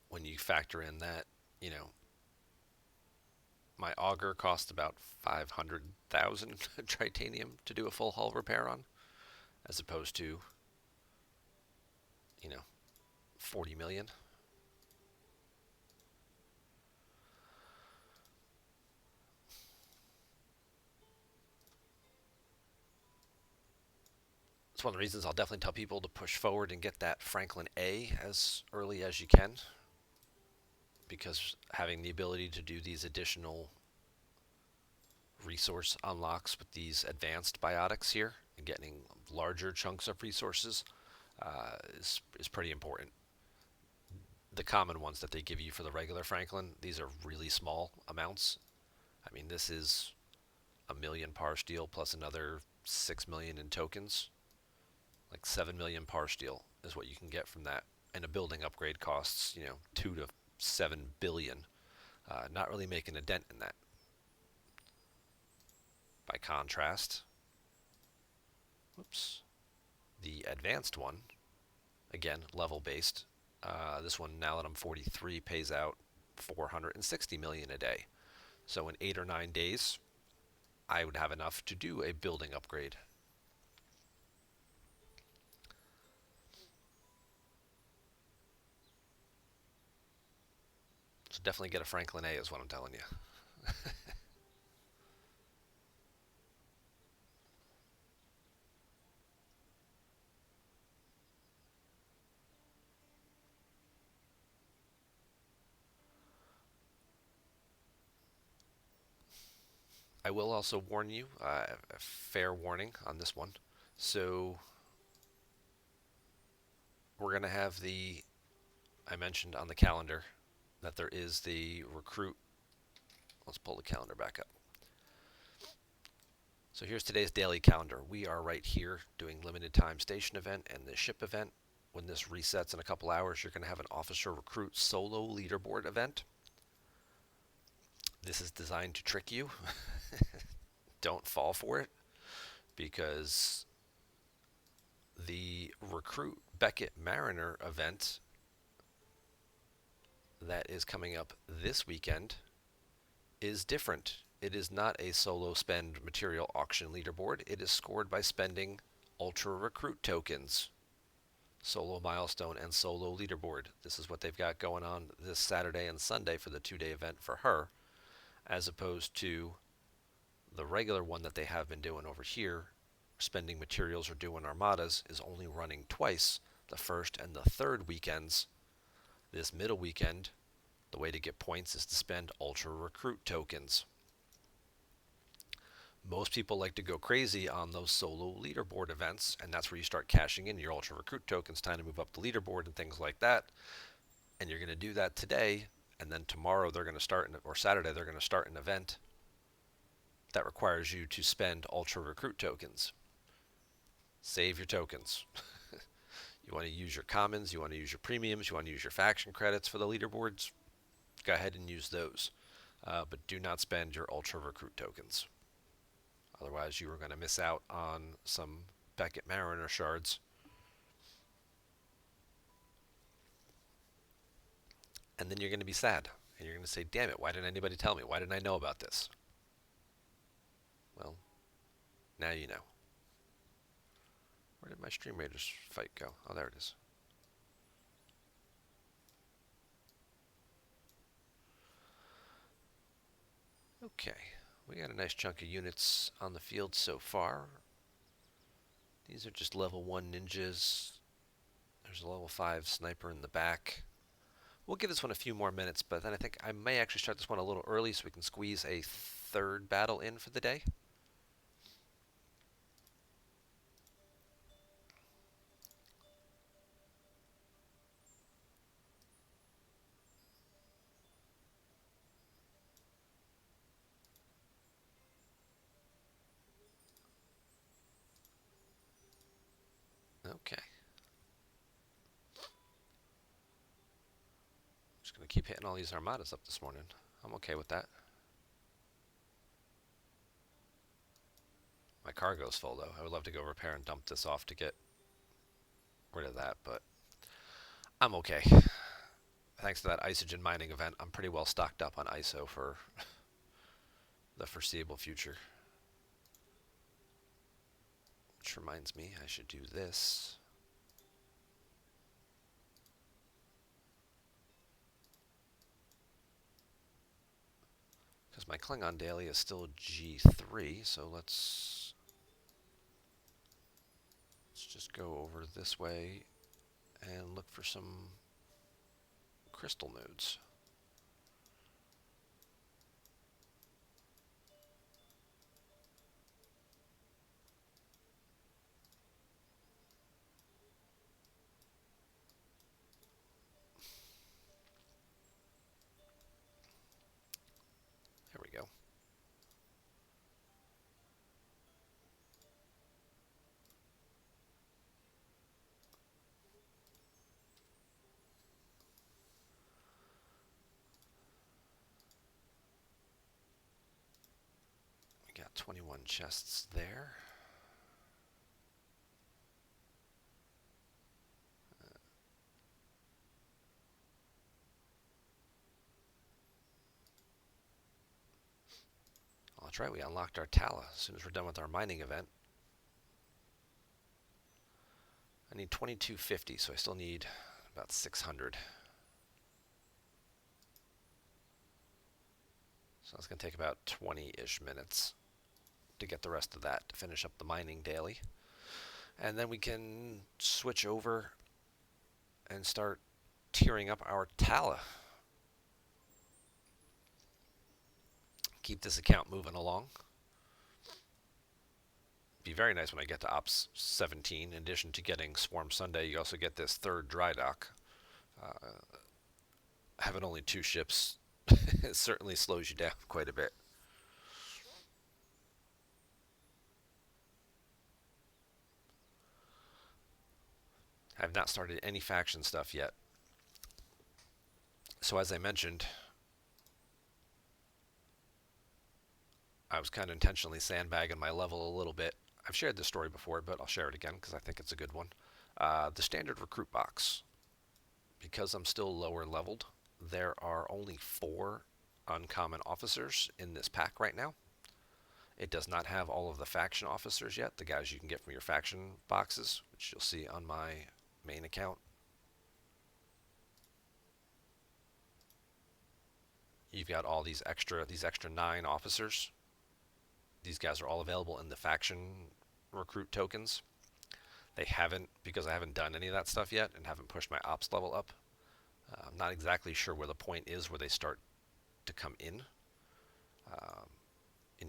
When you factor in that, my auger cost about 500,000 tritanium to do a full hull repair on, as opposed to, you know, 40 million. It's one of the reasons I'll definitely tell people to push forward and get that Franklin A as early as you can, because having the ability to do these additional resource unlocks with these advanced biotics here and getting larger chunks of resources is pretty important. The common ones that they give you for the regular Franklin, these are really small amounts. I mean, this is a million par steel plus another 6 million in tokens. Like 7 million par steel is what you can get from that. And a building upgrade costs, 2 to 7 billion. Not really making a dent in that. By contrast, whoops, the advanced one, again, level based, this one, now that I'm 43, pays out 460 million a day. So in 8 or 9 days, I would have enough to do a building upgrade. So definitely get a Franklin A is what I'm telling you. I will also warn you, a fair warning on this one. So we're going to have I mentioned on the calendar that there is the recruit. Let's pull the calendar back up. So here's today's daily calendar. We are right here doing limited time station event and the ship event. When this resets in a couple hours, you're going to have an officer recruit solo leaderboard event. This is designed to trick you. Don't fall for it, because the recruit Beckett Mariner event that is coming up this weekend is different. It is not a solo spend material auction leaderboard. It is scored by spending Ultra Recruit tokens. Solo milestone and solo leaderboard. This is what they've got going on this Saturday and Sunday for the 2-day event for her, as opposed to the regular one that they have been doing over here. Spending materials or doing armadas is only running twice, the first and the third weekends. This middle weekend, The way to get points is to spend Ultra Recruit tokens. Most people like to go crazy on those solo leaderboard events, and that's where you start cashing in your Ultra Recruit tokens, time to move up the leaderboard and things like that. And you're going to do that today, and then tomorrow they're going to start, or Saturday they're going to start an event that requires you to spend Ultra Recruit tokens. Save your tokens. You want to use your commons, you want to use your premiums, you want to use your faction credits for the leaderboards, go ahead and use those. But do not spend your Ultra Recruit tokens. Otherwise, you are going to miss out on some Beckett Mariner shards. And then you're going to be sad. And you're going to say, damn it, why didn't anybody tell me? Why didn't I know about this? Well, now you know. Where did my Stream Raiders fight go? Oh, there it is. Okay, we got a nice chunk of units on the field so far. These are just level 1 ninjas. There's a level 5 sniper in the back. We'll give this one a few more minutes, but then I think I may actually start this one a little early so we can squeeze a third battle in for the day. Okay. Just going to keep hitting all these armadas up this morning. I'm okay with that. My cargo's full, though. I would love to go repair and dump this off to get rid of that, but I'm okay. Thanks to that isogen mining event, I'm pretty well stocked up on ISO for the foreseeable future. Which reminds me, I should do this. Because my Klingon daily is still G3, so let's just go over this way and look for some crystal nodes. There we go. We got 21 chests there. That's right, we unlocked our Tala as soon as we're done with our mining event. I need 2250, so I still need about 600. So it's going to take about 20-ish minutes to get the rest of that to finish up the mining daily. And then we can switch over and start tearing up our Tala. Keep this account moving along. Be very nice when I get to Ops 17. In addition to getting Swarm Sunday, you also get this third dry dock. Having only 2 ships it certainly slows you down quite a bit. I have not started any faction stuff yet. So as I mentioned, I was kind of intentionally sandbagging my level a little bit. I've shared this story before, but I'll share it again because I think it's a good one. The standard recruit box. Because I'm still lower leveled, there are only 4 uncommon officers in this pack right now. It does not have all of the faction officers yet, the guys you can get from your faction boxes, which you'll see on my main account. You've got all these extra 9 officers. These guys are all available in the faction recruit tokens. They haven't, because I haven't done any of that stuff yet and haven't pushed my ops level up. I'm not exactly sure where the point is where they start to come in. Um,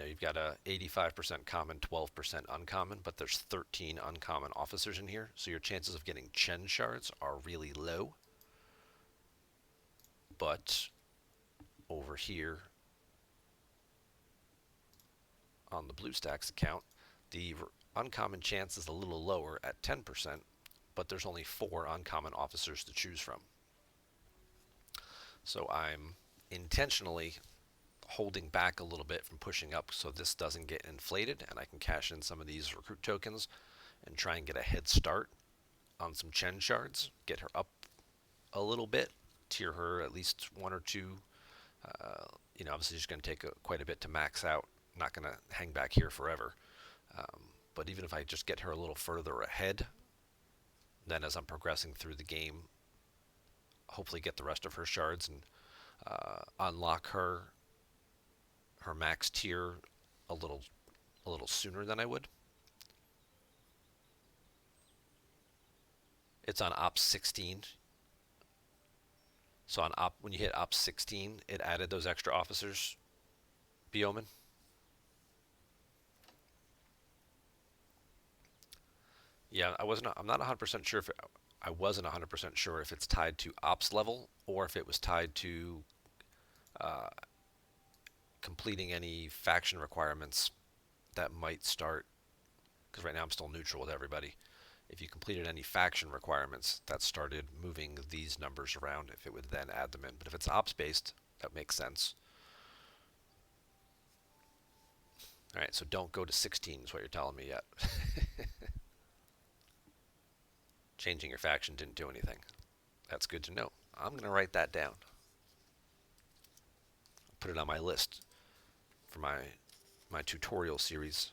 you've got a 85% common, 12% uncommon, but there's 13 uncommon officers in here, so your chances of getting Chen shards are really low. But over here on the BlueStacks account, the uncommon chance is a little lower at 10%, but there's only 4 uncommon officers to choose from. So I'm intentionally holding back a little bit from pushing up so this doesn't get inflated and I can cash in some of these recruit tokens and try and get a head start on some Chen shards, get her up a little bit, tier her at least 1 or 2. Obviously it's going to take quite a bit to max out. I'm not going to hang back here forever. But even if I just get her a little further ahead, then as I'm progressing through the game, hopefully get the rest of her shards and unlock her max tier a little sooner than I would. It's on Ops 16. So when you hit Ops 16, it added those extra officers. Bioman. Yeah, I'm not 100% sure if I wasn't 100% sure if it's tied to Ops level or if it was tied to uh, completing any faction requirements that might start. Because right now I'm still neutral with everybody. If you completed any faction requirements, that started moving these numbers around, if it would then add them in. But if it's ops based, that makes sense. All right, so don't go to 16 is what you're telling me yet. Changing your faction didn't do anything. That's good to know. I'm going to write that down. Put it on my list for my tutorial series.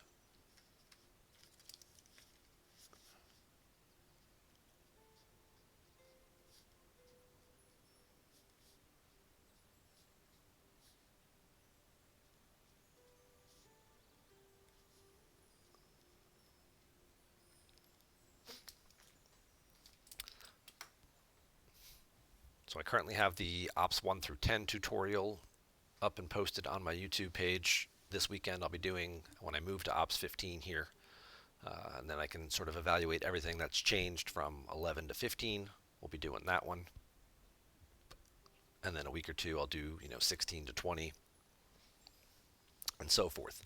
So I currently have the Ops 1 through 10 tutorial up and posted on my YouTube page. This weekend I'll be doing, when I move to Ops 15 here, and then I can sort of evaluate everything that's changed from 11 to 15. We'll be doing that one. And then a week or two I'll do, 16 to 20 and so forth.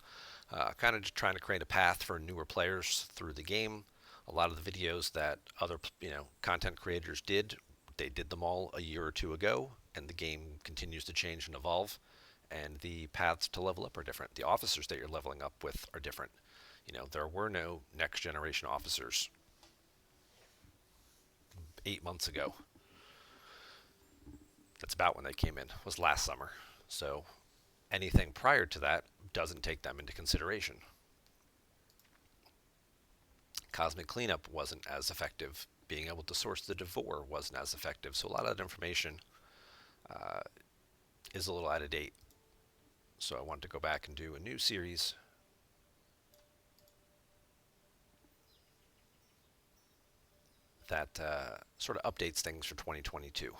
Kind of just trying to create a path for newer players through the game. A lot of the videos that other, content creators did, they did them all a year or two ago, and the game continues to change and evolve, and the paths to level up are different. The officers that you're leveling up with are different. There were no next generation officers 8 months ago. That's about when they came in, was last summer. So anything prior to that doesn't take them into consideration. Cosmic Cleanup wasn't as effective. Being able to source the Devore wasn't as effective. So a lot of that information is a little out of date. So I wanted to go back and do a new series that sort of updates things for 2022.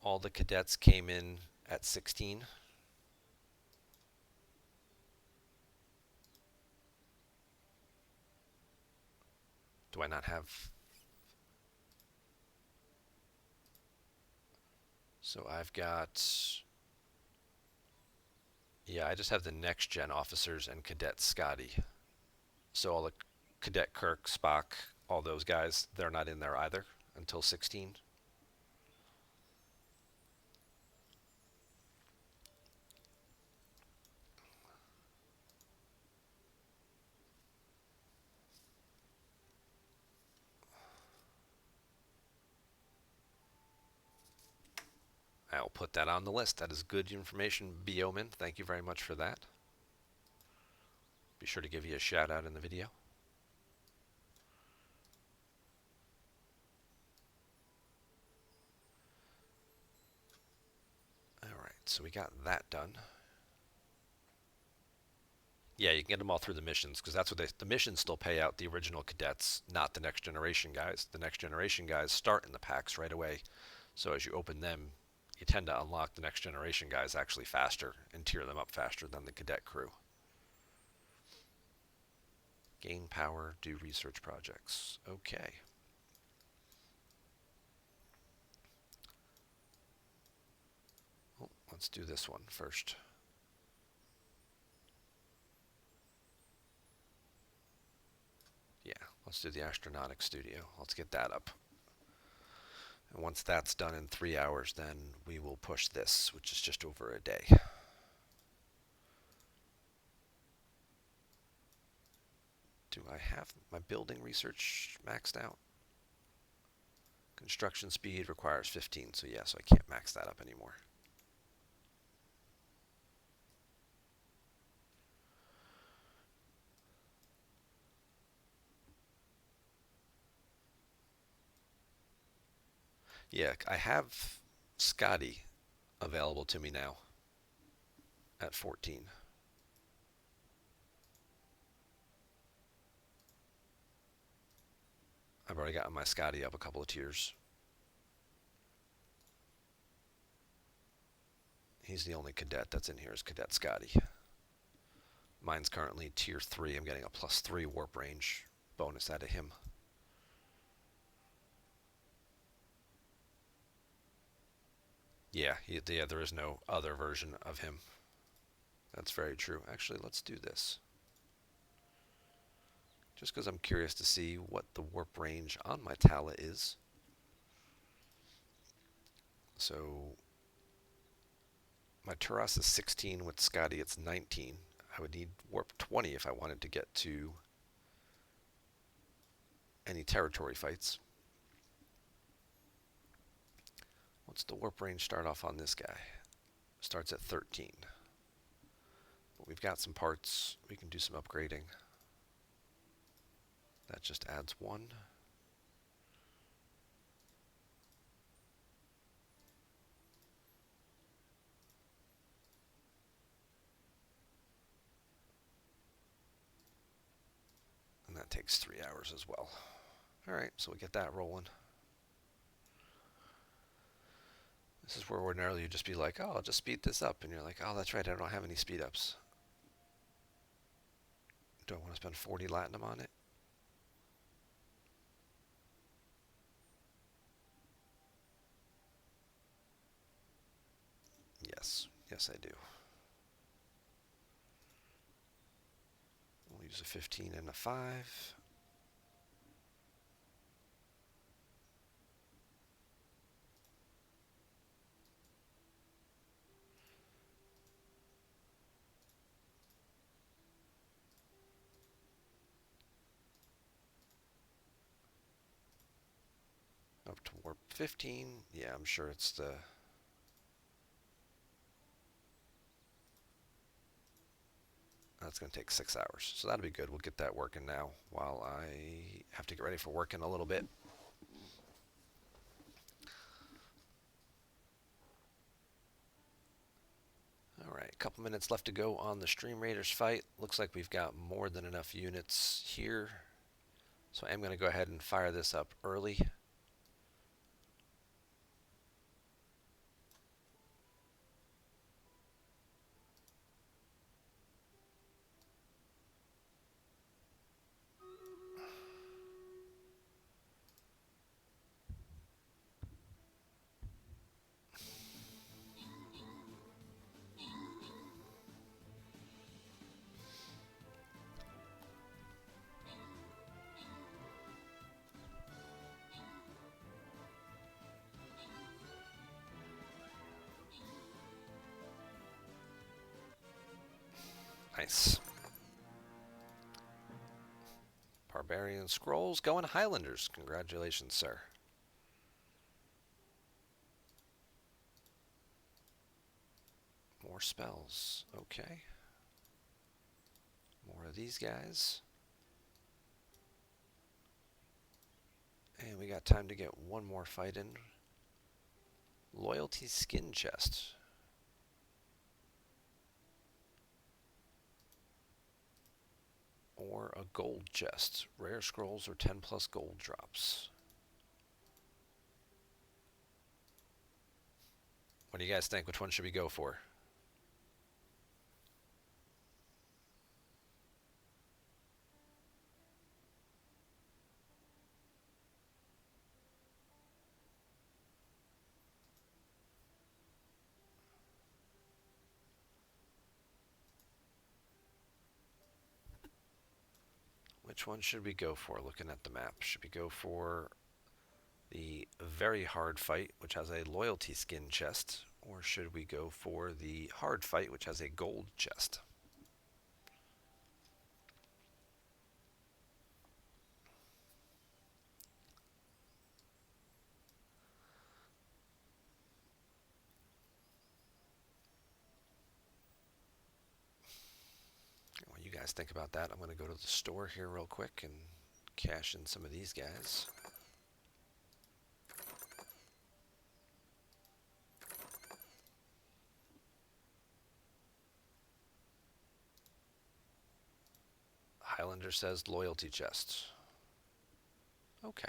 All the cadets came in at 16. Do I not have... So I've got... Yeah, I just have the next gen officers and Cadet Scotty. So all the Cadet Kirk, Spock, all those guys, they're not in there either until 16. I'll put that on the list. That is good information, Bioman. Thank you very much for that. Be sure to give you a shout out in the video. Alright, so we got that done. Yeah, you can get them all through the missions because that's what the missions still pay out the original cadets, not the next generation guys. The next generation guys start in the packs right away. So as you open them, you tend to unlock the next generation guys actually faster and tier them up faster than the cadet crew. Gain power, do research projects. Okay. Well, let's do this one first. Yeah, let's do the Astronautic Studio. Let's get that up. And once that's done in 3 hours, then we will push this, which is just over a day. Do I have my building research maxed out? Construction speed requires 15, so yeah, so I can't max that up anymore. Yeah, I have Scotty available to me now at 14. I've already gotten my Scotty up a couple of tiers. He's the only cadet that's in here is Cadet Scotty. Mine's currently tier 3. I'm getting a +3 warp range bonus out of him. Yeah, there is no other version of him. That's very true. Actually, let's do this. Just because I'm curious to see what the warp range on my Tala is. So my Turas is 16, with Scotty it's 19. I would need warp 20 if I wanted to get to any territory fights. What's the warp range start off on this guy? Starts at 13. But we've got some parts. We can do some upgrading. That just adds 1. And that takes 3 hours as well. Alright, so we get that rolling. This is where ordinarily you'd just be like, oh, I'll just speed this up. And you're like, oh, that's right, I don't have any speed ups. Do I want to spend 40 Latinum on it? Yes. Yes, I do. We'll use a 15 and a 5. Up to warp 15. Yeah, I'm sure it's the... That's going to take 6 hours. So that'll be good. We'll get that working now while I have to get ready for work in a little bit. Alright, a couple minutes left to go on the Stream Raiders fight. Looks like we've got more than enough units here. So I am going to go ahead and fire this up early. Nice. Barbarian Scrolls going Highlanders. Congratulations, sir. More spells. Okay. More of these guys. And we got time to get one more fight in. Loyalty Skin Chest. or a gold chest? Rare scrolls or 10 plus gold drops? What do you guys think? Which one should we go for? Which one should we go for looking at the map? Should we go for the very hard fight, which has a loyalty skin chest, or should we go for the hard fight, which has a gold chest? While you guys think about that, I'm going to go to the store here real quick and cash in some of these guys. Highlander says loyalty chest. Okay.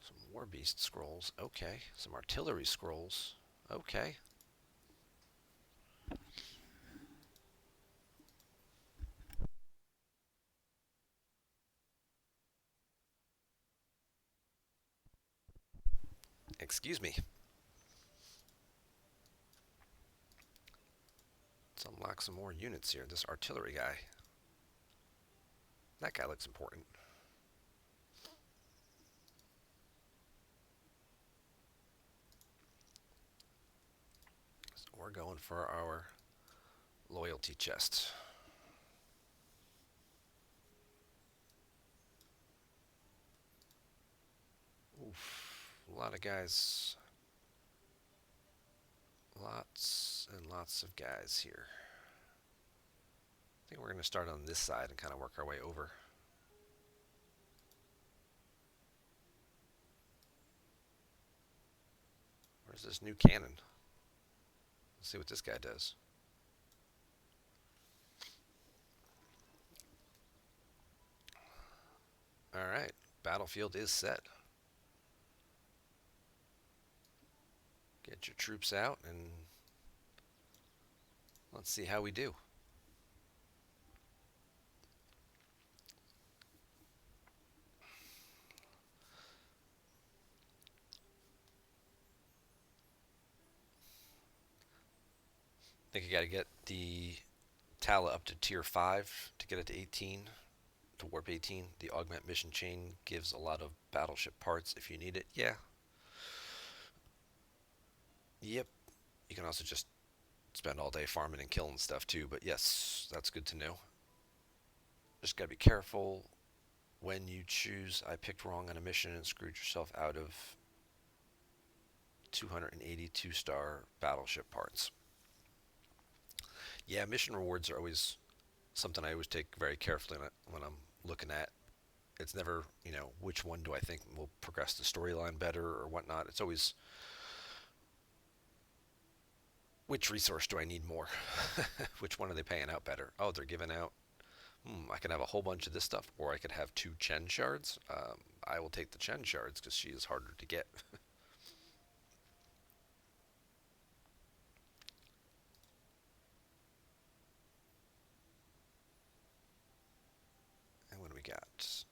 Some War Beast scrolls. Okay. Some artillery scrolls. Okay. Excuse me. Let's unlock some more units here. This artillery guy. That guy looks important. So we're going for our loyalty chest. Oof. A lot of guys. Lots and lots of guys here. I think we're going to start on this side and kind of work our way over. Where's this new cannon? Let's see what this guy does. Alright, battlefield is set. Get your troops out and let's see how we do. I think you got to get the Tala up to tier 5 to get it to 18, to warp 18. The augment mission chain gives a lot of battleship parts if you need it. Yeah. Yep. You can also just spend all day farming and killing stuff too, but yes, that's good to know. Just got to be careful when you choose. I picked wrong on a mission and screwed yourself out of 282 star battleship parts. Yeah, mission rewards are always something I always take very carefully when I'm looking at. It's never, which one do I think will progress the storyline better or whatnot. It's always, which resource do I need more? Which one are they paying out better? Oh, they're giving out, I can have a whole bunch of this stuff, or I could have 2 Chen shards. I will take the Chen shards because she is harder to get. And what do we got?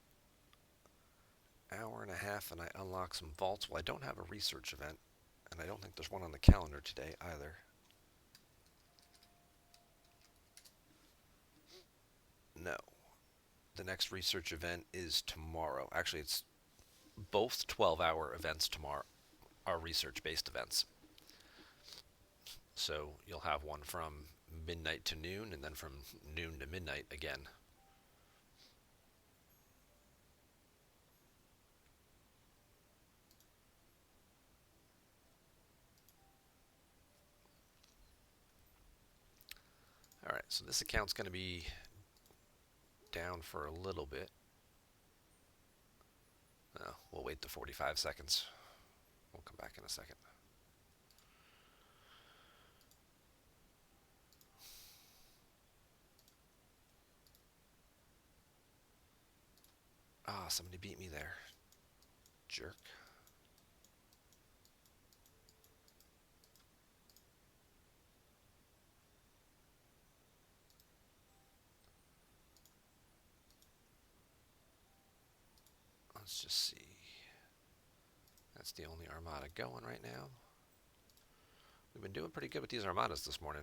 Hour and a half and I unlock some vaults. Well, I don't have a research event, and I don't think there's one on the calendar today either. No. The next research event is tomorrow. Actually, it's both 12-hour events tomorrow are research-based events. So you'll have one from midnight to noon, and then from noon to midnight again. Alright, so this account's going to be down for a little bit. We'll wait the 45 seconds. We'll come back in a second. Ah, somebody beat me there. Jerk. Let's just see. That's the only armada going right now. We've been doing pretty good with these armadas this morning.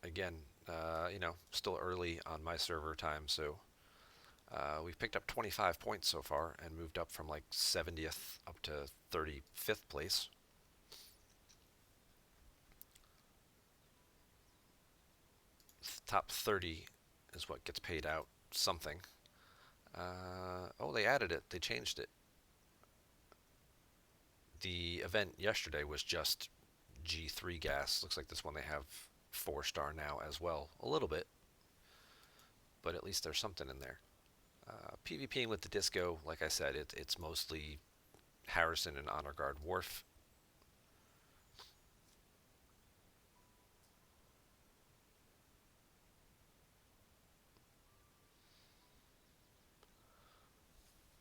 Again, still early on my server time, so we've picked up 25 points so far and moved up from like 70th up to 35th place. Top 30 is what gets paid out something. Oh, they added it. They changed it. The event yesterday was just G3 gas. Looks like this one they have 4-star now as well. A little bit, but at least there's something in there. PvPing with the disco, like I said, it's mostly Harrison and Honor Guard Worf.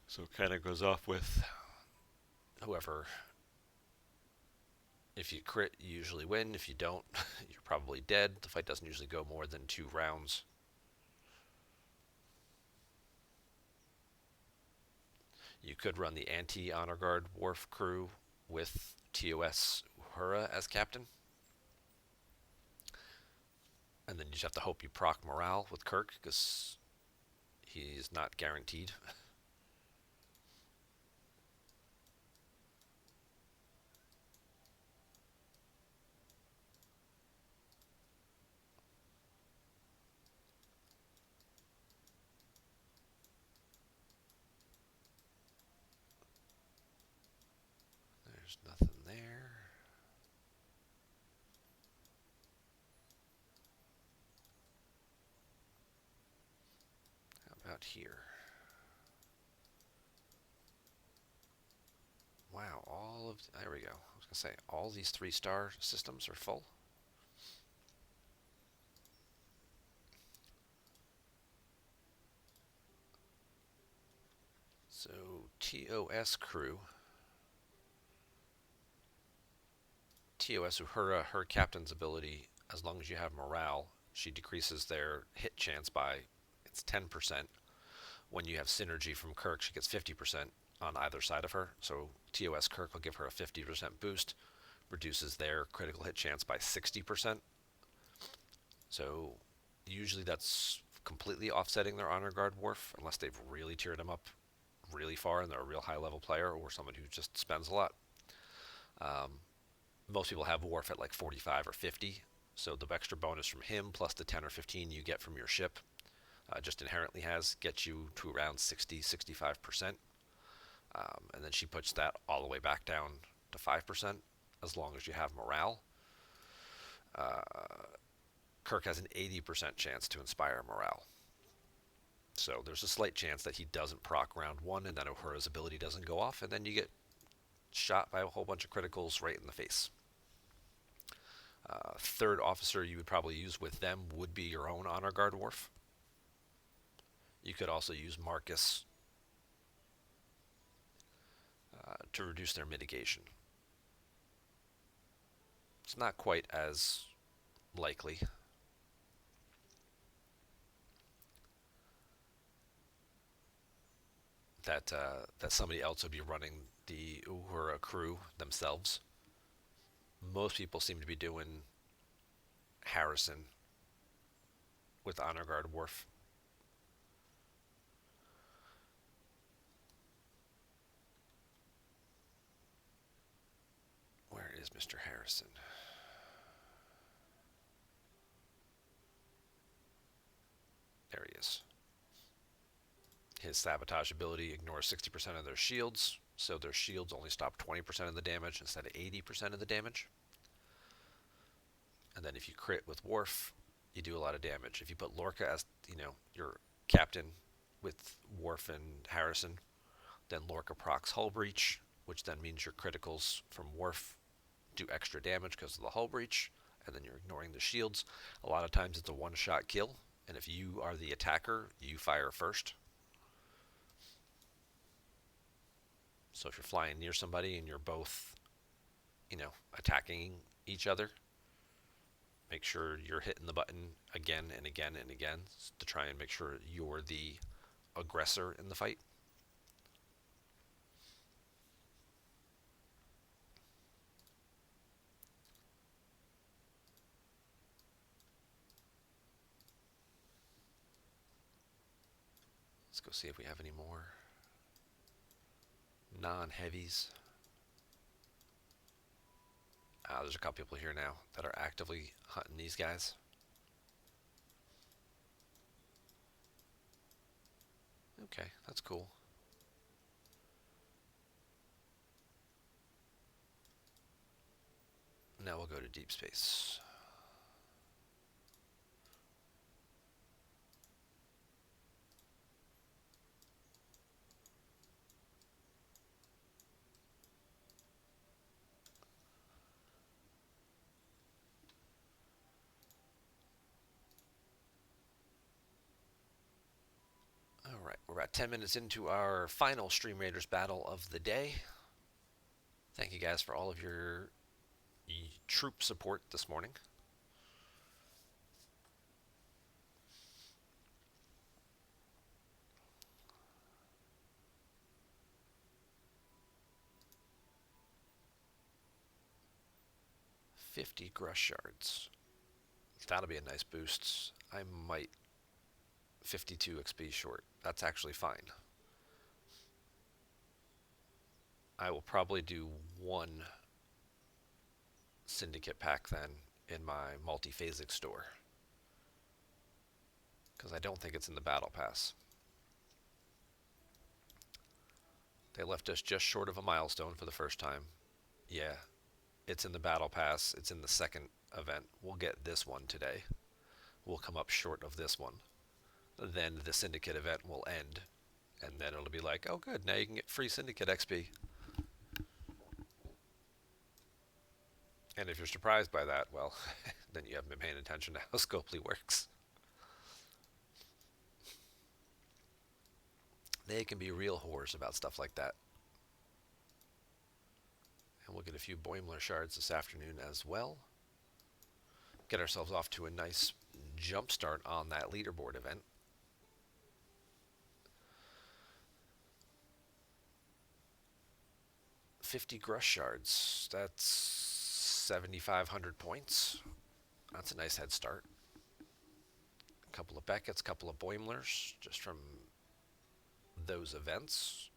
So it kind of goes off with whoever. If you crit, you usually win. If you don't, you're probably dead. The fight doesn't usually go more than 2 rounds. You could run the anti-Honor Guard Worf crew with TOS Uhura as captain. And then you just have to hope you proc morale with Kirk, because he's not guaranteed. There's nothing there. How about here? Wow, there we go. I was going to say, all these 3-star systems are full. So, TOS crew. TOS Uhura, her captain's ability, as long as you have morale, she decreases their hit chance by, it's 10%. When you have synergy from Kirk, she gets 50% on either side of her. So TOS Kirk will give her a 50% boost, reduces their critical hit chance by 60%. So usually that's completely offsetting their Honor Guard Worf, unless they've really tiered him up really far and they're a real high level player or someone who just spends a lot. Most people have Worf at like 45 or 50, so the extra bonus from him plus the 10 or 15 you get from your ship just inherently gets you to around 60-65%. And then she puts that all the way back down to 5% as long as you have morale. Kirk has an 80% chance to inspire morale. So there's a slight chance that he doesn't proc round 1 and then Uhura's ability doesn't go off, and then you get shot by a whole bunch of criticals right in the face. Third officer you would probably use with them would be your own Honor Guard Worf. You could also use Marcus to reduce their mitigation. It's not quite as likely. That somebody else would be running the Uhura crew themselves. Most people seem to be doing Harrison with Honor Guard Worf. Where is Mr. Harrison? There he is. His sabotage ability ignores 60% of their shields, so their shields only stop 20% of the damage instead of 80% of the damage. And then if you crit with Worf, you do a lot of damage. If you put Lorca as, your Captain with Worf and Harrison. Then Lorca procs hull breach, which then means your criticals from Worf do extra damage because of the hull breach, and then you're ignoring the shields. A lot of times it's a one-shot kill, and if you are the attacker, you fire first. So if you're flying near somebody and you're both, attacking each other, make sure you're hitting the button again and again and again to try and make sure you're the aggressor in the fight. Let's go see if we have any more non-heavies. There's a couple people here now that are actively hunting these guys. Okay, that's cool. Now we'll go to deep space. Alright, we're about 10 minutes into our final Stream Raiders battle of the day. Thank you guys for all of your troop support this morning. $50 Grush shards. That'll be a nice boost. I might 52 XP short. That's actually fine. I will probably do one syndicate pack then in my multi-phasic store, because I don't think it's in the battle pass. They left us just short of a milestone for the first time. Yeah, it's in the battle pass. It's in the second event. We'll get this one today. We'll come up short of this one. Then the syndicate event will end, and then it'll be like, oh good, now you can get free syndicate XP. And if you're surprised by that, well, then you haven't been paying attention to how Scopely works. They can be real whores about stuff like that. And we'll get a few Boimler shards this afternoon as well. Get ourselves off to a nice jump start on that leaderboard event. $50 Grush shards. That's 7,500 points. That's a nice head start. A couple of Beckett's, a couple of Boimlers, just from those events.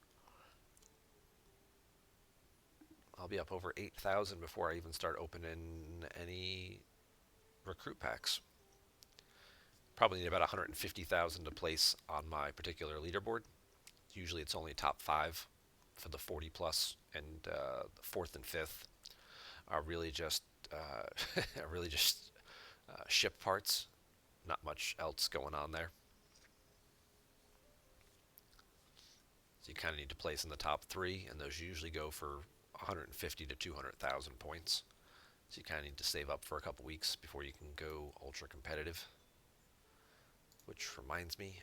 I'll be up over 8,000 before I even start opening any recruit packs. Probably need about 150,000 to place on my particular leaderboard. Usually it's only top 5 for the 40 plus, and the 4th and 5th are really just ship parts. Not much else going on there. So you kind of need to place in the top 3, and those usually go for 150 to 200,000 points. So you kind of need to save up for a couple weeks before you can go ultra competitive. Which reminds me,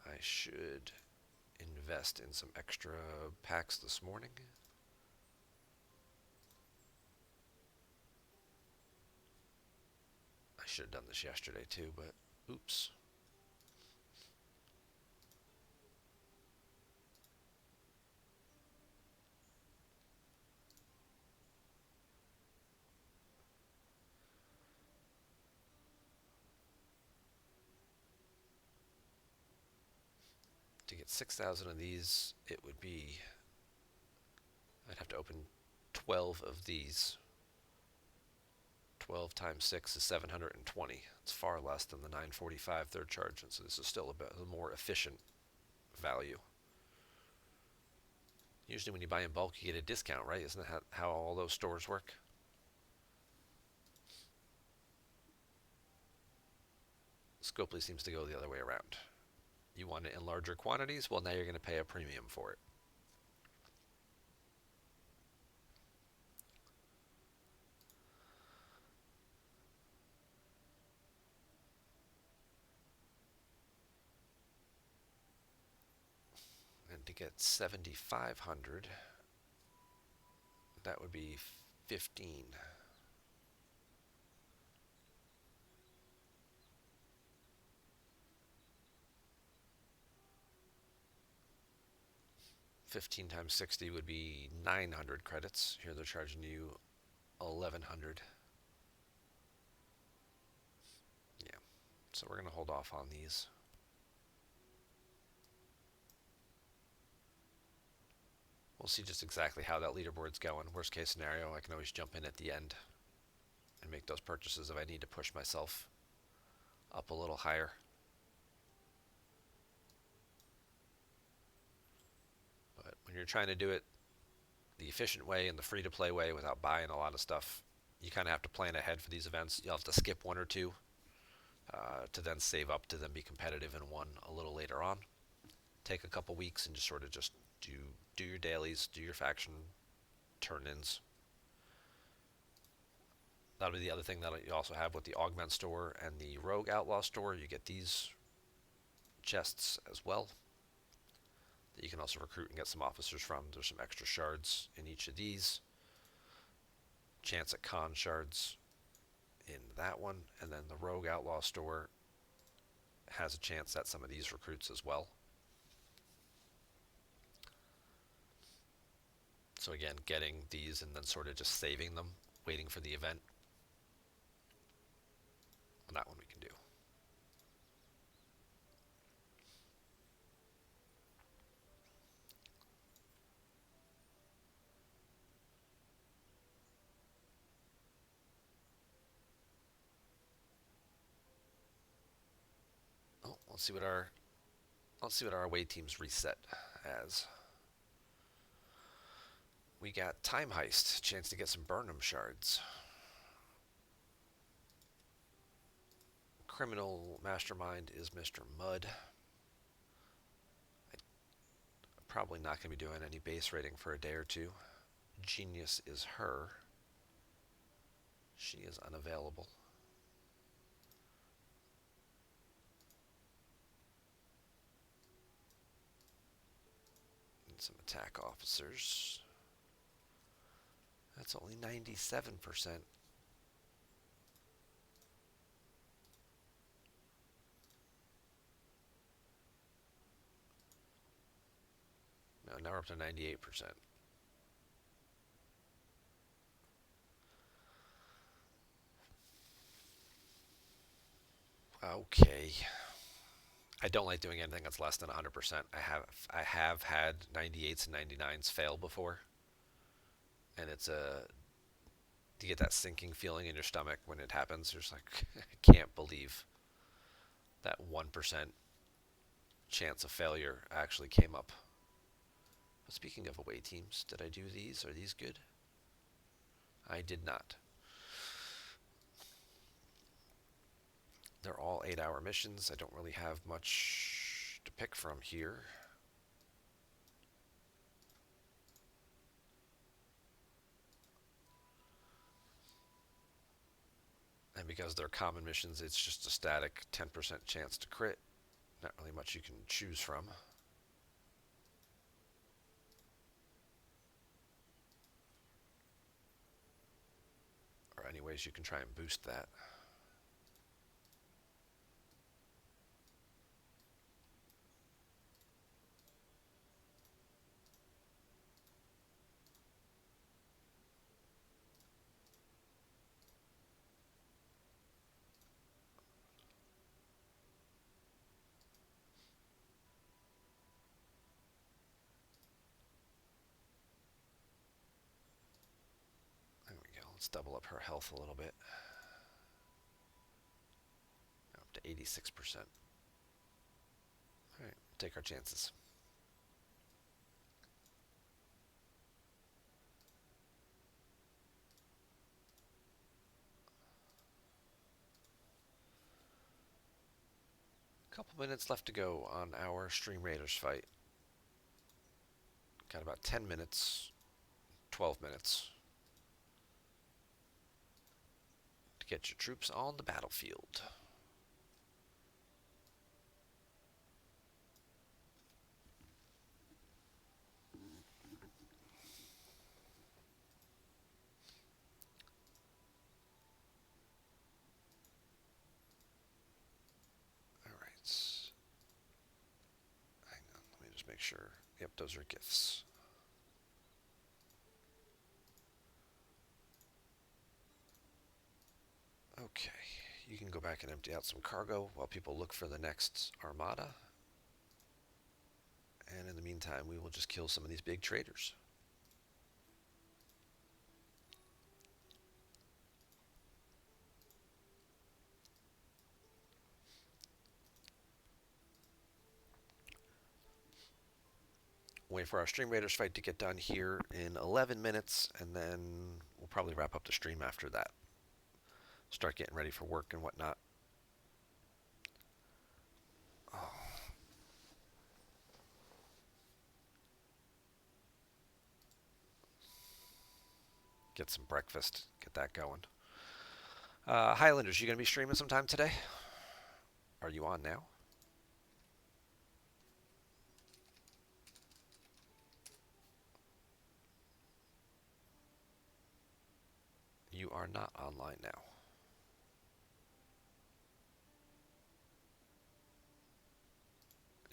I should invest in some extra packs this morning. I should have done this yesterday too, but oops. To get 6,000 of these, it would be, I'd have to open 12 of these. 12 times 6 is 720. It's far less than the 945 third charge, and so this is still a bit more efficient value. Usually when you buy in bulk, you get a discount, right? Isn't that how all those stores work? Scopely seems to go the other way around. You want it in larger quantities? Well, now you're going to pay a premium for it. And to get 7,500, that would be 15. $15 times 60 would be 900 credits. Here they're charging you 1,100. Yeah, so we're going to hold off on these. We'll see just exactly how that leaderboard's going. Worst case scenario, I can always jump in at the end and make those purchases if I need to push myself up a little higher. But when you're trying to do it the efficient way and the free-to-play way without buying a lot of stuff, you kind of have to plan ahead for these events. You'll have to skip one or two to then save up to then be competitive in one a little later on. Take a couple weeks and just sort of just do your dailies, do your faction turn-ins. That'll be the other thing that you also have with the Augment store and the Rogue Outlaw store. You get these chests as well that you can also recruit and get some officers from. There's some extra shards in each of these. Chance at con shards in that one. And then the Rogue Outlaw store has a chance at some of these recruits as well. So again, getting these and then sort of just saving them, waiting for the event. That one we can do. Oh, let's see what our away teams reset as. We got Time Heist, chance to get some Burnham shards. Criminal Mastermind is Mr. Mudd. I'm probably not going to be doing any base rating for a day or two. Genius is her. She is unavailable. Need some attack officers. That's only 97%. No, now we're up to 98%. Okay. I don't like doing anything that's less than 100%. I have had 98s and 99s fail before. And it's you get that sinking feeling in your stomach when it happens. You're just like, I can't believe that 1% chance of failure actually came up. But speaking of away teams, did I do these? Are these good? I did not. They're all 8-hour missions. I don't really have much to pick from here. And because they're common missions, it's just a static 10% chance to crit. Not really much you can choose from. Or any ways you can try and boost that. There we go. Let's double up her health a little bit. Up to 86%. Alright, take our chances. Couple minutes left to go on our Stream Raiders fight. Got about 10 minutes, 12 minutes to get your troops on the battlefield. Hang on, let me just make sure. Yep, those are gifts. Okay, you can go back and empty out some cargo while people look for the next armada. And in the meantime, we will just kill some of these big traders. Wait for our Stream Raiders fight to get done here in 11 minutes, and then we'll probably wrap up the stream after that. Start getting ready for work and whatnot. Oh. Get some breakfast, get that going. Highlanders, you going to be streaming sometime today? Are you on now? You are not online now.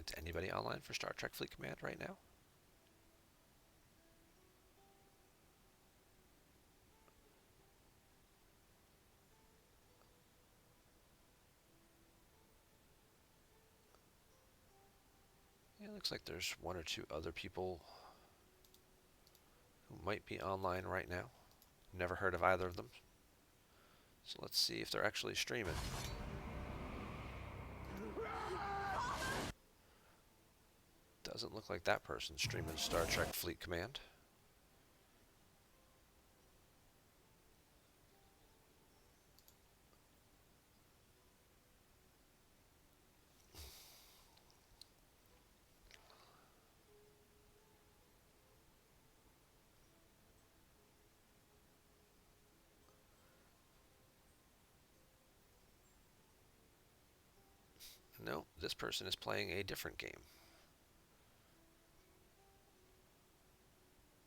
Is anybody online for Star Trek Fleet Command right now? Yeah, it looks like there's one or two other people who might be online right now. Never heard of either of them. So let's see if they're actually streaming. Doesn't look like that person's streaming Star Trek Fleet Command. No, this person is playing a different game.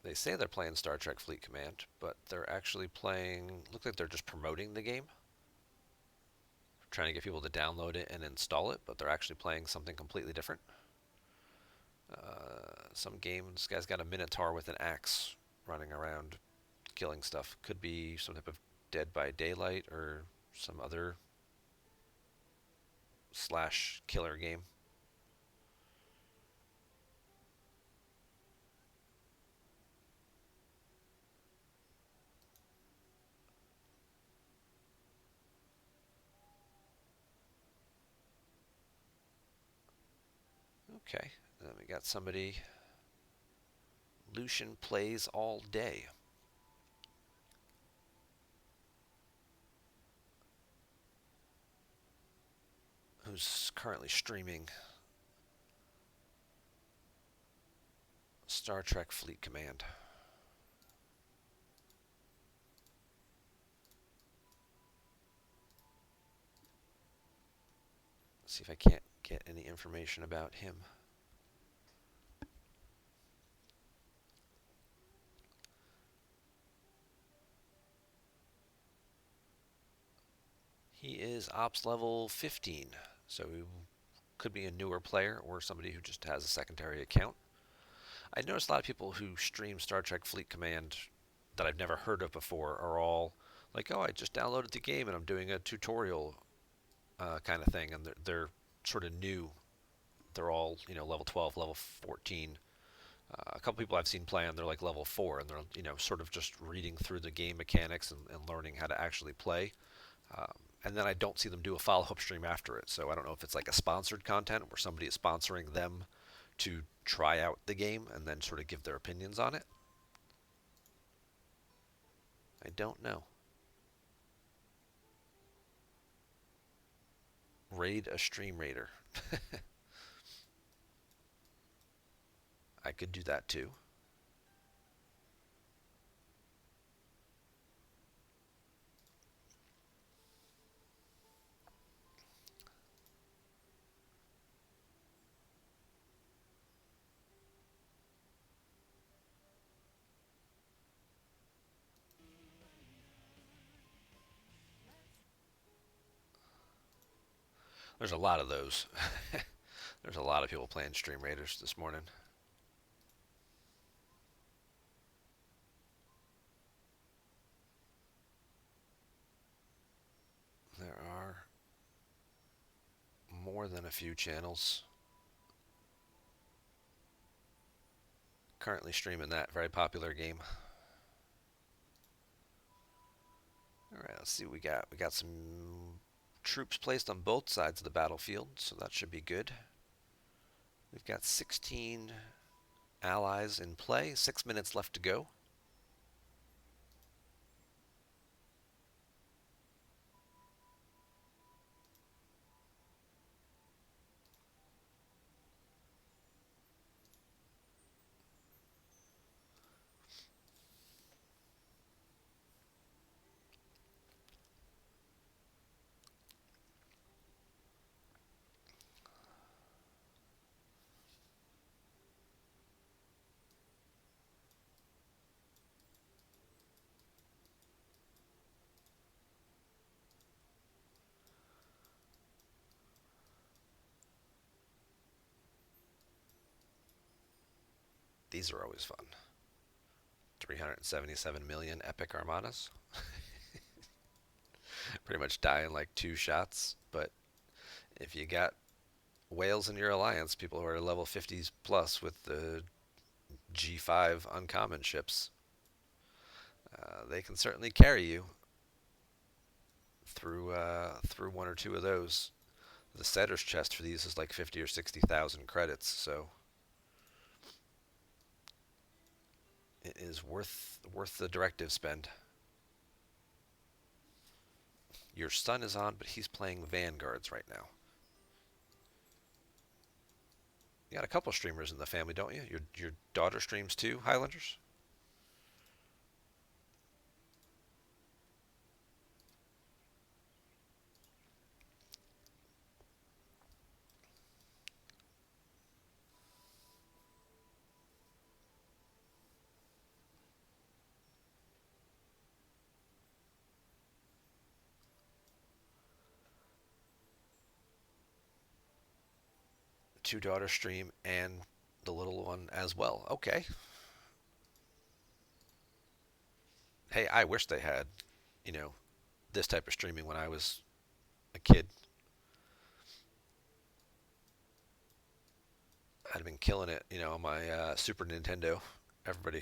They say they're playing Star Trek Fleet Command, but they're actually playing, look like they're just promoting the game. Trying to get people to download it and install it, but they're actually playing something completely different. Some game, this guy's got a Minotaur with an axe running around killing stuff. Could be some type of Dead by Daylight or some other slash killer game. Okay, then we got somebody, Lucian Plays All Day. Who's currently streaming Star Trek Fleet Command. Let's see if I can't get any information about him. He is Ops level 15, so he could be a newer player or somebody who just has a secondary account. I noticed a lot of people who stream Star Trek Fleet Command that I've never heard of before are all like, oh, I just downloaded the game and I'm doing a tutorial kind of thing, and they're sort of new. They're all, level 12, level 14. A couple people I've seen play on, they're like level 4, and they're, sort of just reading through the game mechanics and learning how to actually play. And then I don't see them do a follow-up stream after it. So I don't know if it's like a sponsored content where somebody is sponsoring them to try out the game and then sort of give their opinions on it. I don't know. Raid a stream raider. I could do that too. There's a lot of those. There's a lot of people playing stream raiders this morning. There are more than a few channels currently streaming that very popular game. All right, let's see what we got. We got some troops placed on both sides of the battlefield, so that should be good. We've got 16 allies in play, 6 minutes left to go. These are always fun. 377 million epic armadas. Pretty much die in like 2 shots, but if you got whales in your alliance, people who are level 50s plus with the G5 uncommon ships, they can certainly carry you through 1 or 2 of those. The setter's chest for these is like 50 or 60,000 credits, so it is worth the directive spend. Your son is on, but he's playing Vanguards right now. You got a couple streamers in the family, don't you? Your daughter streams too, Highlanders? Two daughters stream and the little one as well. Okay. Hey, I wish they had, you know, this type of streaming when I was a kid. I'd have been killing it, on my Super Nintendo. Everybody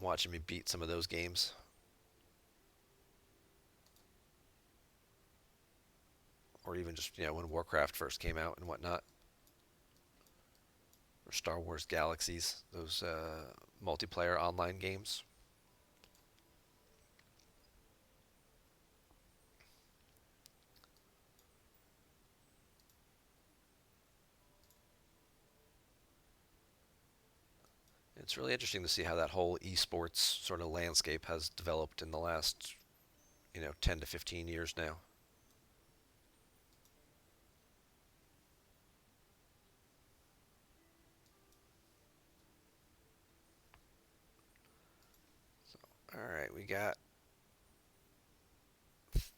watching me beat some of those games. Or even just, when Warcraft first came out and whatnot. Or Star Wars Galaxies, those multiplayer online games. It's really interesting to see how that whole esports sort of landscape has developed in the last, 10 to 15 years now. So, all right, we got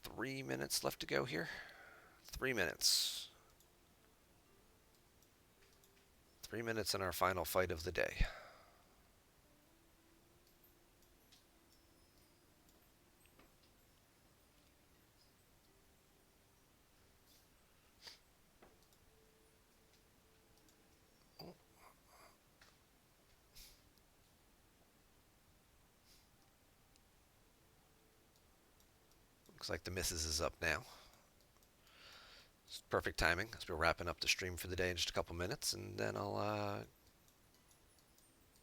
3 minutes left to go here. 3 minutes. 3 minutes in our final fight of the day. Looks like the missus is up now. It's perfect timing as we're wrapping up the stream for the day in just a couple minutes, and then I'll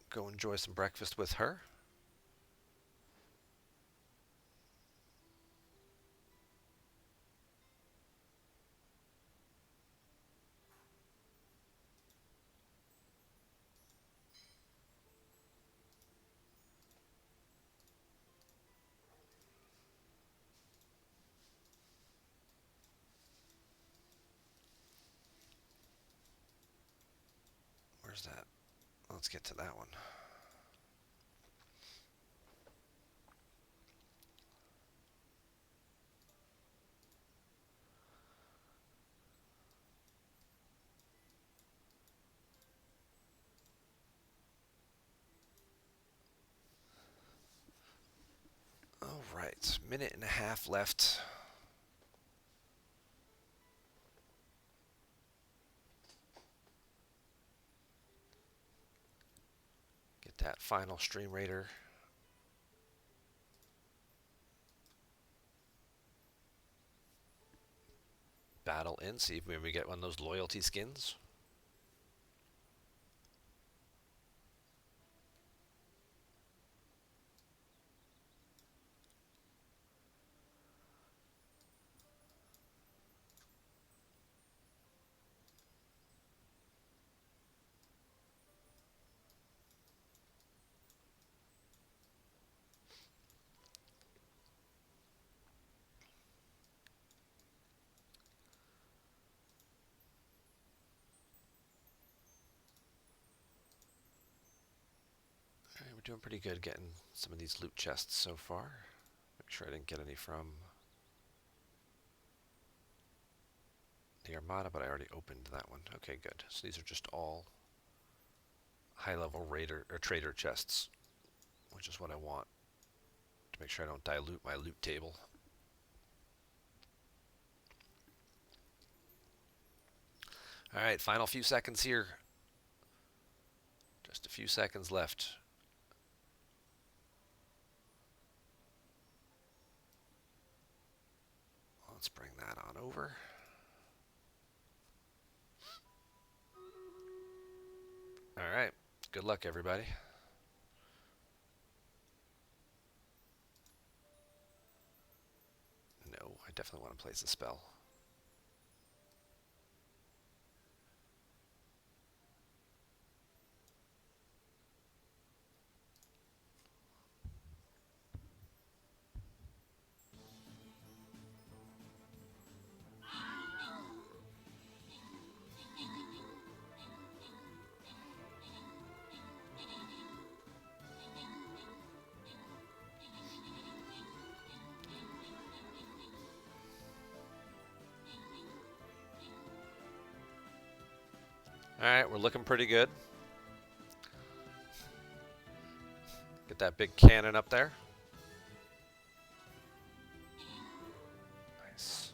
go enjoy some breakfast with her. Where's that? Let's get to that one. All right, minute and a half left. Get that final stream raider. Battle in, see if we get one of those loyalty skins. All right, we're doing pretty good getting some of these loot chests so far. Make sure I didn't get any from the Armada, but I already opened that one. Okay, good. So these are just all high-level raider or trader chests, which is what I want to make sure I don't dilute my loot table. All right, final few seconds here. Just a few seconds left. Let's bring that on over. All right, good luck, everybody. No, I definitely want to place a spell. All right, we're looking pretty good. Get that big cannon up there. Nice.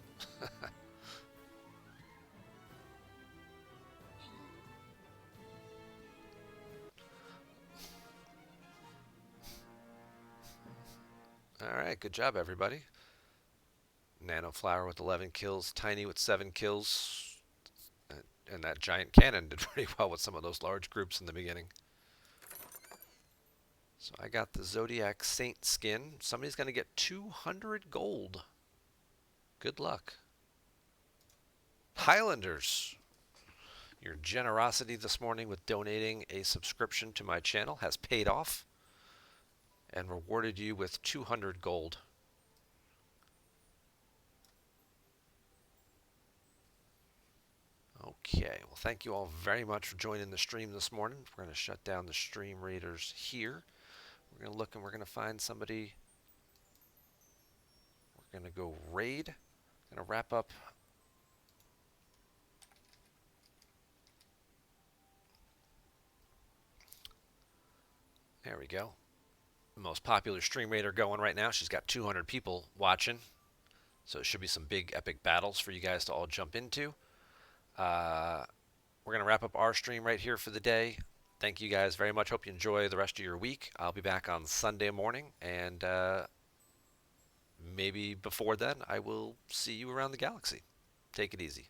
All right, good job, everybody. Nano Flower with 11 kills, Tiny with 7 kills, and that giant cannon did pretty well with some of those large groups in the beginning. So I got the Zodiac Saint skin. Somebody's going to get 200 gold. Good luck. Highlanders, your generosity this morning with donating a subscription to my channel has paid off and rewarded you with 200 gold. Okay, well, thank you all very much for joining the stream this morning. We're going to shut down the stream raiders here. We're going to look and we're going to find somebody. We're going to go raid. Going to wrap up. There we go. The most popular stream raider going right now. She's got 200 people watching. So it should be some big epic battles for you guys to all jump into. We're going to wrap up our stream right here for the day. Thank you guys very much. Hope you enjoy the rest of your week. I'll be back on Sunday morning, and maybe before then, I will see you around the galaxy. Take it easy.